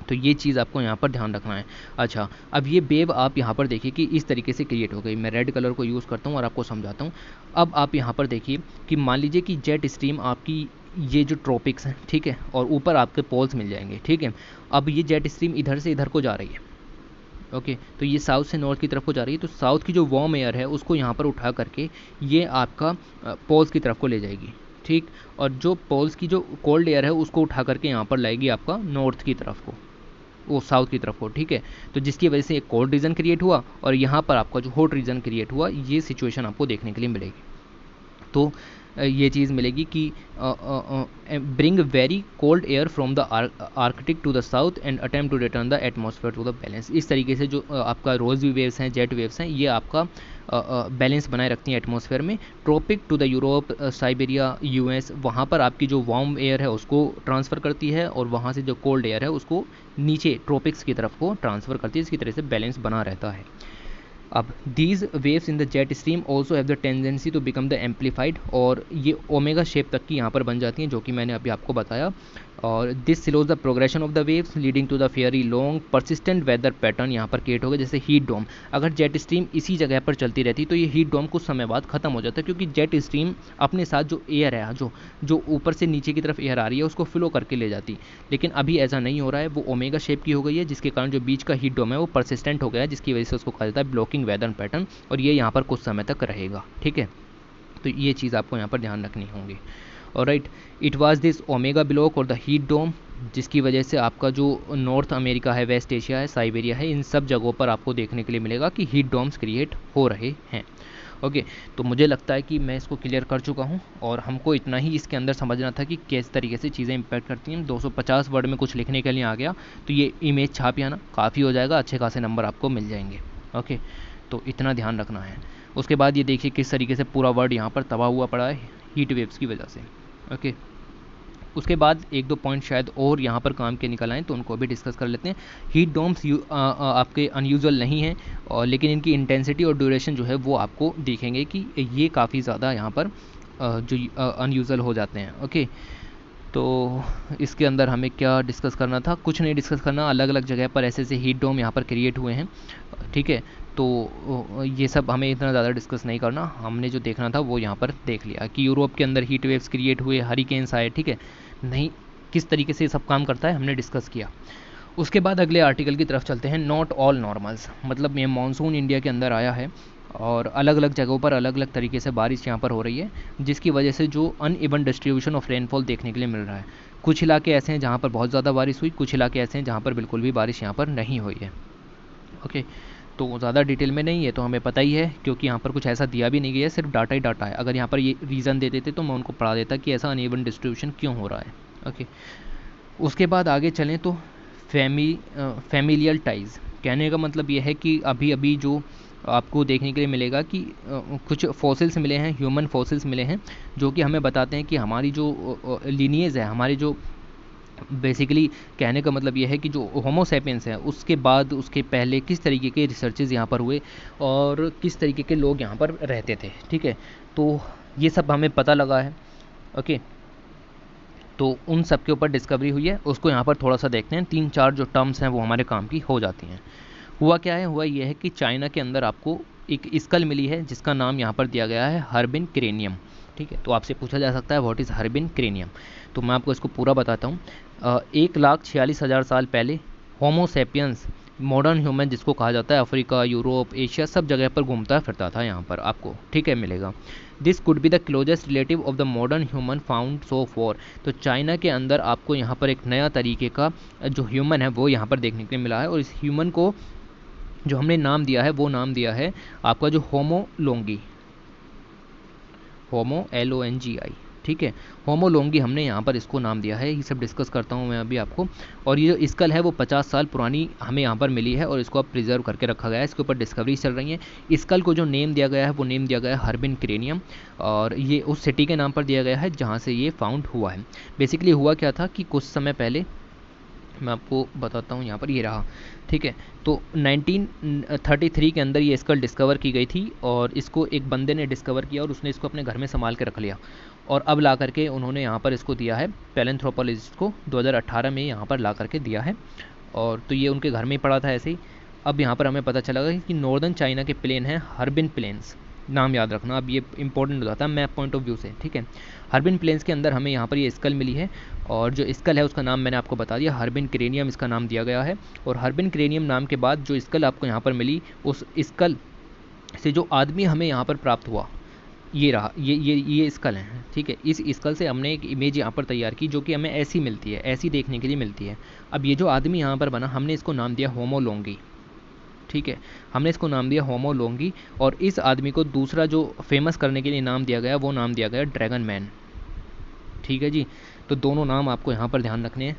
तो ये चीज़ आपको यहाँ पर ध्यान रखना है। अच्छा, अब ये वेव आप यहाँ पर देखिए कि इस तरीके से क्रिएट हो गई। मैं रेड कलर को यूज़ करता हूँ और आपको समझाता हूँ। अब आप यहाँ पर देखिए कि मान लीजिए कि जेट स्ट्रीम आपकी ये जो ट्रॉपिक्स हैं, ठीक है, और ऊपर आपके पोल्स मिल जाएंगे। ठीक है, अब ये जेट स्ट्रीम इधर से इधर को जा रही है। ओके, तो ये साउथ से नॉर्थ की तरफ को जा रही है, तो साउथ की जो वार्म एयर है उसको यहाँ पर उठा करके ये आपका पोल्स की तरफ को ले जाएगी। ठीक, और जो पोल्स की जो कोल्ड एयर है उसको उठा करके यहाँ पर लाएगी आपका नॉर्थ की तरफ को, वो साउथ की तरफ हो। ठीक है, तो जिसकी वजह से एक कोल्ड रीजन क्रिएट हुआ और यहाँ पर आपका जो हॉट रीजन क्रिएट हुआ, ये सिचुएशन आपको देखने के लिए मिलेगी। तो ये चीज़ मिलेगी कि bring very cold air from the Arctic to the south and attempt to return the atmosphere to the balance. इस तरीके से जो आपका रोज़वी वेव्स हैं, जेट वेव्स हैं, ये आपका बैलेंस बनाए रखती हैं एटमॉस्फेयर में। Tropic to the Europe, Siberia, US, वहाँ पर आपकी जो वार्म एयर है उसको ट्रांसफ़र करती है और वहाँ से जो कोल्ड एयर है उसको नीचे ट्रॉपिक्स की तरफ को ट्रांसफ़र करती है। इसकी तरह से बैलेंस बना रहता है। अब these waves in the jet stream also have the tendency to become the amplified, और ये ओमेगा शेप तक की यहाँ पर बन जाती हैं, जो कि मैंने अभी आपको बताया। और this slows the progression of the waves leading to the fairly long persistent weather pattern यहाँ पर क्रिएट हो गया, जैसे हीट डोम। अगर जेट स्ट्रीम इसी जगह पर चलती रहती तो ये हीट डोम कुछ समय बाद खत्म हो जाता है, क्योंकि जेट स्ट्रीम अपने साथ जो एयर है, जो ऊपर से नीचे की तरफ एयर आ रही है उसको फ्लो करके ले जाती। लेकिन अभी ऐसा नहीं हो रहा है, वो ओमेगा शेप की हो गई है, जिसके कारण जो बीच का हीट डोम है वो परसिस्टेंट हो गया है, जिसकी वजह से उसको कहा जाता है ब्लॉकिंग वेदर पैटर्न, और ये यहाँ पर कुछ समय तक रहेगा। ठीक है, तो ये चीज़ आपको यहाँ पर ध्यान रखनी होगी। और right, it was this omega block और द हीट डोम, जिसकी वजह से आपका जो नॉर्थ अमेरिका है, वेस्ट एशिया है, साइबेरिया है, इन सब जगहों पर आपको देखने के लिए मिलेगा कि हीट डोम्स क्रिएट हो रहे हैं। ओके, तो मुझे लगता है कि मैं इसको क्लियर कर चुका हूँ और हमको इतना ही इसके अंदर समझना था कि किस तरीके से चीज़ें इम्पैक्ट करती हैं। 250 वर्ड में कुछ लिखने के लिए आ गया तो ये इमेज छाप आना काफ़ी हो जाएगा, अच्छे खासे नंबर आपको मिल जाएंगे। ओके, तो इतना ध्यान रखना है। उसके बाद ये देखिए किस तरीके से पूरा वर्ड यहाँ पर तबाह हुआ पड़ा है हीट वेव्स की वजह से। ओके, उसके बाद एक दो पॉइंट शायद और यहाँ पर काम के निकल आएँ तो उनको भी डिस्कस कर लेते हैं। हीट डोम्स आपके अनयूजुअल नहीं हैं, और लेकिन इनकी इंटेंसिटी और ड्यूरेशन जो है वो आपको देखेंगे कि ये काफ़ी ज़्यादा यहाँ पर जो अनयूजुअल हो जाते हैं। ओके, तो इसके अंदर हमें क्या डिस्कस करना था, कुछ नहीं डिस्कस करना। अलग अलग जगह पर ऐसे ऐसे हीट डोम यहाँ पर क्रिएट हुए हैं। ठीक है, तो ये सब हमें इतना ज़्यादा डिस्कस नहीं करना, हमने जो देखना था वो यहाँ पर देख लिया कि यूरोप के अंदर हीट वेव्स क्रिएट हुए, हरिकेन्स आए। ठीक है, नहीं किस तरीके से ये सब काम करता है हमने डिस्कस किया। उसके बाद अगले आर्टिकल की तरफ चलते हैं। नॉट ऑल नॉर्मल्स, मतलब ये मानसून इंडिया के अंदर आया है और अलग अलग जगहों पर अलग अलग तरीके से बारिश यहाँ पर हो रही है, जिसकी वजह से जो अनइवन डिस्ट्रीब्यूशन ऑफ रेनफॉल देखने के लिए मिल रहा है। कुछ इलाके ऐसे हैं जहाँ पर बहुत ज़्यादा बारिश हुई, कुछ इलाके ऐसे हैं जहाँ पर बिल्कुल भी बारिश यहाँ पर नहीं हुई है। ओके, तो ज़्यादा डिटेल में नहीं है तो हमें पता ही है, क्योंकि यहाँ पर कुछ ऐसा दिया भी नहीं गया है, सिर्फ डाटा ही डाटा है। अगर यहाँ पर ये रीज़न दे देते तो मैं उनको पढ़ा देता कि ऐसा अनइवन डिस्ट्रीब्यूशन क्यों हो रहा है। ओके, उसके बाद आगे चलें तो फैमिलियल टाइज, कहने का मतलब ये है कि अभी अभी जो आपको देखने के लिए मिलेगा कि कुछ फॉसिल्स मिले हैं, ह्यूमन फॉसिल्स मिले हैं, जो कि हमें बताते हैं कि हमारी जो लीनिएज है, हमारी जो बेसिकली कहने का मतलब ये है कि जो होमोसेपियंस है उसके बाद उसके पहले किस तरीके के रिसर्चेज यहाँ पर हुए और किस तरीके के लोग यहाँ पर रहते थे। ठीक है, तो ये सब हमें पता लगा है। ओके, तो उन सब के ऊपर डिस्कवरी हुई है, उसको यहाँ पर थोड़ा सा देखते हैं। 3-4 जो टर्म्स हैं वो हमारे काम की हो जाती हैं। हुआ क्या है, हुआ ये है कि चाइना के अंदर आपको एक स्कल मिली है जिसका नाम यहाँ पर दिया गया है हर्बिन क्रेनियम। ठीक है, तो आपसे पूछा जा सकता है व्हाट इज़ हर्बिन क्रेनियम, तो मैं आपको इसको पूरा बताता हूँ। 1,46,000 साल पहले होमोसेपियंस, मॉडर्न ह्यूमन जिसको कहा जाता है, अफ्रीका, यूरोप, एशिया सब जगह पर घूमता फिरता था यहाँ पर आपको, ठीक है, मिलेगा। This could be the closest relative of the modern human found so for. तो चाइना के अंदर आपको यहाँ पर एक नया तरीके का जो ह्यूमन है वो यहाँ पर देखने के लिए मिला है, और इस ह्यूमन को जो हमने नाम दिया है वो नाम दिया है आपका जो होमो लोंगी, होमो LONGI। ठीक है, होमो लोंगी हमने यहाँ पर इसको नाम दिया है, ये सब डिस्कस करता हूँ मैं अभी आपको। और ये जो स्कल है वो 50 साल पुरानी हमें यहाँ पर मिली है और इसको अब प्रिजर्व करके रखा गया है, इसके ऊपर डिस्कवरी चल रही है। स्कल को जो नेम दिया गया है वो नेम दिया गया है हर्बिन क्रेनियम, और ये उस सिटी के नाम पर दिया गया है जहाँ से ये फाउंड हुआ है। बेसिकली हुआ क्या था कि कुछ समय पहले मैं आपको बताता हूँ, यहाँ पर ये रहा। ठीक है, तो 1933 के अंदर ये स्कल डिस्कवर की गई थी, और इसको एक बंदे ने डिस्कवर किया और उसने इसको अपने घर में संभाल के रख लिया, और अब ला करके उन्होंने यहाँ पर इसको दिया है पैलेंथ्रोपोलॉजिस्ट को, 2018 में यहाँ पर ला करके दिया है। और तो ये उनके घर में ही पड़ा था ऐसे ही। अब यहाँ पर हमें पता चला कि नॉर्दर्न चाइना के प्लेन हैं हर्बिन प्लेन्स, नाम याद रखना, अब ये इंपॉर्टेंट हो जाता है मैप पॉइंट ऑफ व्यू से। ठीक है, हर्बिन प्लेन्स के अंदर हमें यहाँ पर ये स्कल मिली है, और जो स्कल है उसका नाम मैंने आपको बता दिया, हर्बिन क्रेनियम इसका नाम दिया गया है। और हर्बिन क्रेनियम नाम के बाद जो स्कल आपको यहाँ पर मिली, उस स्कल से जो आदमी हमें यहाँ पर प्राप्त हुआ, ये रहा, ये स्कल है। ठीक है, इस स्कल से हमने एक इमेज यहाँ पर तैयार की जो कि हमें ऐसी मिलती है, ऐसी देखने के लिए मिलती है। अब ये जो आदमी यहाँ पर बना, हमने इसको नाम दिया होमो लोंगी। ठीक है, हमने इसको नाम दिया होमो लोंगी, और इस आदमी को दूसरा जो फेमस करने के लिए नाम दिया गया वो नाम दिया गया ड्रैगन मैन। ठीक है जी, तो दोनों नाम आपको यहाँ पर ध्यान रखने हैं।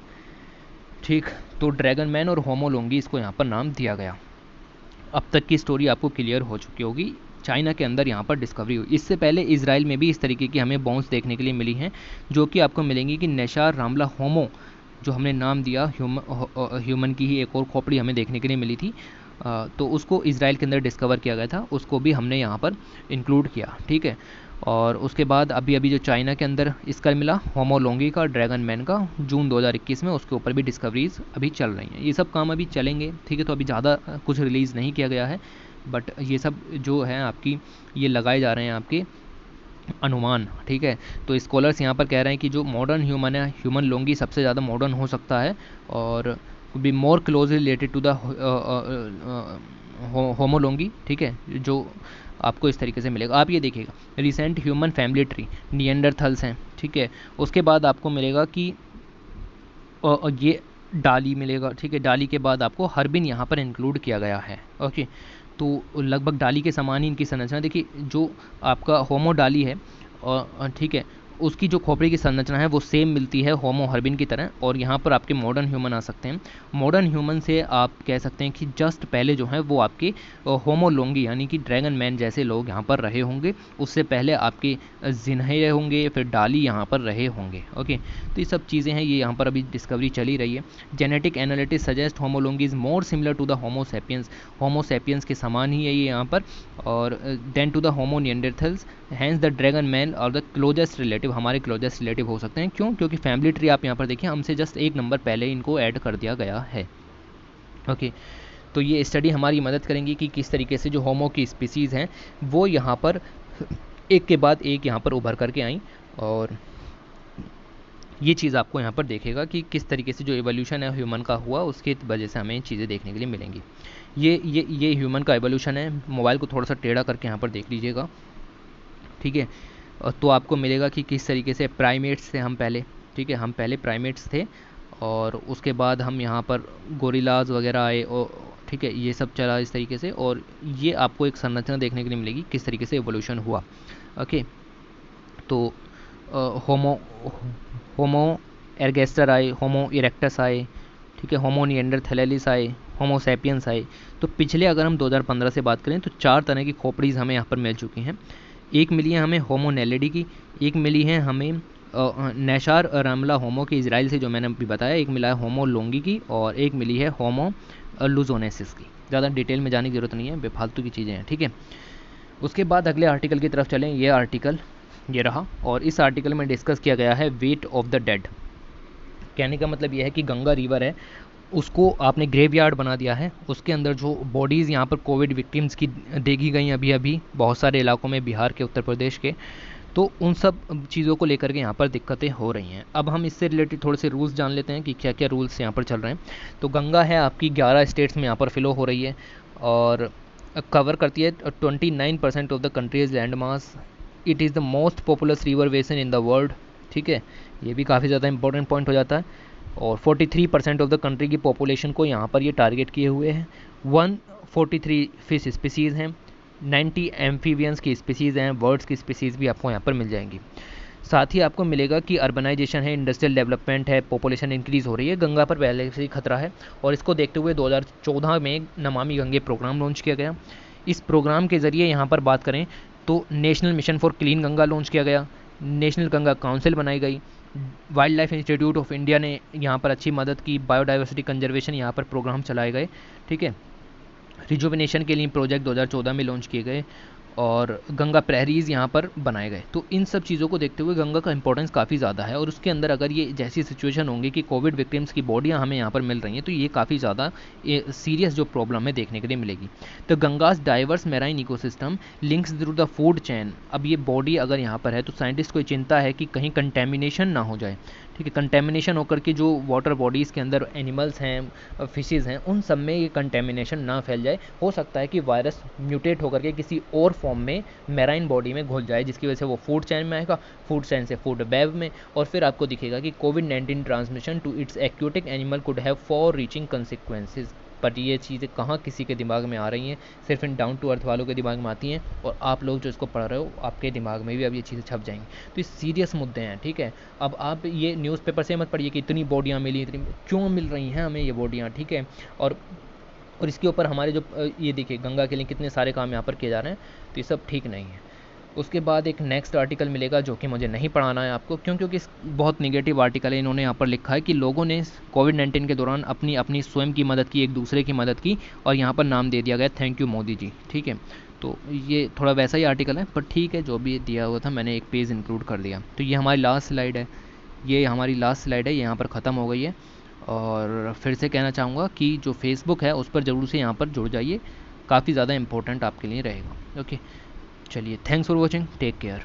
ठीक, तो ड्रैगन मैन और होमो लोंगी इसको यहाँ पर नाम दिया गया। अब तक की स्टोरी आपको क्लियर हो चुकी होगी, चाइना के अंदर यहाँ पर डिस्कवरी हुई। इससे पहले इजराइल में भी इस तरीके की हमें बोन्स देखने के लिए मिली हैं, जो कि आपको मिलेंगी कि नेशार रामला होमो, जो हमने नाम दिया ह्यूमन की ही एक और खोपड़ी हमें देखने के लिए मिली थी, तो उसको इजराइल के अंदर डिस्कवर किया गया था, उसको भी हमने यहाँ पर इंक्लूड किया। ठीक है, और उसके बाद अभी अभी जो चाइना के अंदर स्कल मिला होमो लोंगी का, ड्रैगन मैन का, जून 2021 में, उसके ऊपर भी डिस्कवरीज अभी चल रही हैं। ये सब काम अभी चलेंगे। ठीक है, तो अभी ज़्यादा कुछ रिलीज़ नहीं किया गया है, बट ये सब जो है आपकी ये लगाए जा रहे हैं आपके अनुमान। ठीक है, तो स्कॉलर्स यहाँ पर कह रहे हैं कि जो मॉडर्न ह्यूमन है, ह्यूमन लोंगी सबसे ज़्यादा मॉडर्न हो सकता है और be more closely related to the Homo longi. ठीक है, जो आपको इस तरीके से मिलेगा। आप ये देखिएगा, recent human family tree, Neanderthals हैं। ठीक है, उसके बाद आपको मिलेगा कि ये डाली मिलेगा। ठीक है, डाली के बाद आपको हर्बिन यहाँ पर इंक्लूड किया गया है। ओके, तो लगभग डाली के समान ही इनकी संरचना। देखिए, जो आपका होमो डाली है, और ठीक है, उसकी जो खोपड़ी की संरचना है वो सेम मिलती है होमो हर्बिन की तरह, और यहाँ पर आपके मॉडर्न ह्यूमन आ सकते हैं। मॉडर्न ह्यूमन से आप कह सकते हैं कि जस्ट पहले जो है वो आपके होमो लोंगी यानी कि ड्रैगन मैन जैसे लोग यहाँ पर रहे होंगे, उससे पहले आपके जिन्हे होंगे, फिर डाली यहाँ पर रहे होंगे। ओके, तो ये सब चीज़ें हैं, ये यहाँ पर अभी डिस्कवरी चली रही है। Genetic analytics suggest Homo longi is more similar to the Homo sapiens, Homo sapiens के समान ही है ये यहाँ पर, और then to the Homo Neanderthals, hence the dragon man और द क्लोजेस्ट रिलेटिव, हमारे क्लोजेस्ट रिलेटिव हो सकते हैं। क्यों? क्योंकि फैमिली ट्री आप यहाँ पर देखिए, हमसे जस्ट एक नंबर पहले इनको ऐड कर दिया गया है। ओके, तो ये स्टडी हमारी मदद करेंगी कि किस तरीके से जो होमो की स्पीसीज़ हैं वो यहाँ पर एक के बाद एक यहाँ पर उभर करके आई, और ये चीज़ आपको यहाँ पर देखेगा कि किस तरीके से जो एवोल्यूशन है ह्यूमन का हुआ, उसकी वजह से हमें चीज़ें देखने के लिए मिलेंगी। ये ह्यूमन का एवोल्यूशन है। मोबाइल को थोड़ा सा टेढ़ा करके यहाँ पर देख लीजिएगा। ठीक है, तो आपको मिलेगा कि किस तरीके से प्राइमेट्स थे हम पहले। ठीक है, हम पहले प्राइमेट्स थे, और उसके बाद हम यहाँ पर गोरिल्लाज वगैरह आए, और ठीक है, ये सब चला इस तरीके से, और ये आपको एक संरचना देखने के लिए मिलेगी किस तरीके से एवोल्यूशन हुआ। ओके, तो होमो होमो एर्गेस्टर आए, होमो इरेक्टस आए, ठीक है, होमो निएंडरथैलेसिस आए, होमो सैपियंस आए। तो पिछले अगर हम 2015 से बात करें तो 4 तरह की खोपड़ीज हमें यहाँ पर मिल चुकी हैं। एक मिली है हमें होमो नेलिडी की, एक मिली है हमें नेशार रमला होमो की इजराइल से, जो मैंने अभी बताया, एक मिला है होमो लोंगी की, और एक मिली है होमो लुजोनेसिस की। ज़्यादा डिटेल में जाने की जरूरत नहीं है, बेफालतू की चीज़ें हैं, ठीक है। उसके बाद अगले आर्टिकल की तरफ चलें। ये आर्टिकल ये रहा, और इस आर्टिकल में डिस्कस किया गया है वेट ऑफ द डेड। कहने का मतलब यह है कि गंगा रिवर है, उसको आपने ग्रेवयार्ड बना दिया है, उसके अंदर जो बॉडीज़ यहाँ पर कोविड विक्टिम्स की देखी गई अभी अभी बहुत सारे इलाकों में, बिहार के, उत्तर प्रदेश के, तो उन सब चीज़ों को लेकर के यहाँ पर दिक्कतें हो रही हैं। अब हम इससे रिलेटेड थोड़े से रूल्स जान लेते हैं कि क्या क्या रूल्स यहाँ पर चल रहे हैं। तो गंगा है आपकी 11 स्टेट्स में यहाँ पर फ्लो हो रही है, और कवर करती है 29% of the countries land mass. It is the most populous river basin in the world, ठीक है, ये भी काफ़ी ज़्यादा इंपॉर्टेंट पॉइंट हो जाता है। और 43% ऑफ द कंट्री की पॉपुलेशन को यहाँ पर ये टारगेट किए हुए हैं। 143 फिश स्पीसीज़ हैं, 90 एम्फीबियंस की स्पीसीज़ हैं, बर्ड्स की स्पीसीज़ भी आपको यहाँ पर मिल जाएंगी। साथ ही आपको मिलेगा कि अर्बनाइजेशन है, इंडस्ट्रियल डेवलपमेंट है, पॉपुलेशन इंक्रीज़ हो रही है। गंगा पर पहले से ही खतरा है, और इसको देखते हुए 2014 में नमामि गंगे प्रोग्राम लॉन्च किया गया। इस प्रोग्राम के ज़रिए यहाँ पर बात करें तो national mission for clean Ganga launch किया गया, नेशनल गंगा काउंसिल बनाई गई, wild life institute of India ने यहाँ पर अच्छी मदद की, बायोडाइवर्सिटी कंजर्वेशन यहाँ पर प्रोग्राम चलाए गए, ठीक है। रिजुविनेशन के लिए प्रोजेक्ट 2014 में लॉन्च किए गए, और गंगा प्रहरीज यहाँ पर बनाए गए। तो इन सब चीज़ों को देखते हुए गंगा का इंपॉर्टेंस काफ़ी ज़्यादा है, और उसके अंदर अगर ये जैसी सिचुएशन होंगी कि कोविड विक्टिम्स की बॉडियाँ हमें यहाँ पर मिल रही हैं, तो ये काफ़ी ज़्यादा सीरियस जो प्रॉब्लम है देखने के लिए मिलेगी। तो Ganga's diverse marine ecosystem links through the food chain. अब ये बॉडी अगर यहाँ पर है तो साइंटिस्ट को चिंता है कि कहीं कंटेमिनेशन ना हो जाए, ठीक है। कंटेमिनेशन होकर के जो वाटर बॉडीज़ के अंदर एनिमल्स हैं, फिशेज़ हैं, उन सब में ये कंटेमिनेशन ना फैल जाए। हो सकता है कि वायरस म्यूटेट होकर के किसी और फॉर्म में मैराइन बॉडी में घुल जाए, जिसकी वजह से वो फूड चेन में आएगा, फूड चेन से फूड वेब में, और फिर आपको दिखेगा कि कोविड-19 transmission to its aquatic animal could have far reaching consequences. पर ये चीज़ें कहाँ किसी के दिमाग में आ रही हैं, सिर्फ इन डाउन टू अर्थ वालों के दिमाग में आती हैं, और आप लोग जो इसको पढ़ रहे हो आपके दिमाग में भी अब ये चीज़ें छप जाएंगी। तो ये सीरियस मुद्दे हैं, ठीक है। अब आप ये न्यूज़पेपर से मत पढ़िए कि इतनी बॉडियाँ मिली, इतनी क्यों मिल रही हैं हमें ये बॉडियाँ, ठीक है। और इसके ऊपर हमारे जो ये देखिए गंगा के लिए कितने सारे काम यहाँ पर किए जा रहे हैं, तो ये सब ठीक नहीं है। उसके बाद एक नेक्स्ट आर्टिकल मिलेगा जो कि मुझे नहीं पढ़ाना है आपको, क्योंकि बहुत नेगेटिव आर्टिकल है। इन्होंने यहाँ पर लिखा है कि लोगों ने कोविड-19 के दौरान अपनी अपनी स्वयं की मदद की, एक दूसरे की मदद की, और यहाँ पर नाम दे दिया गया थैंक यू मोदी जी, ठीक है। तो ये थोड़ा वैसा ही आर्टिकल है, पर ठीक है, जो भी दिया हुआ था मैंने एक पेज इंक्लूड कर दिया। तो ये हमारी लास्ट स्लाइड है, ये हमारी लास्ट स्लाइड है, ये यहाँ पर ख़त्म हो गई है। और फिर से कहना चाहूँगा कि जो फेसबुक है उस पर ज़रूर से यहाँ पर जुड़ जाइए, काफ़ी ज़्यादा इंपॉर्टेंट आपके लिए रहेगा। ओके, चलिए, thanks for watching, take care.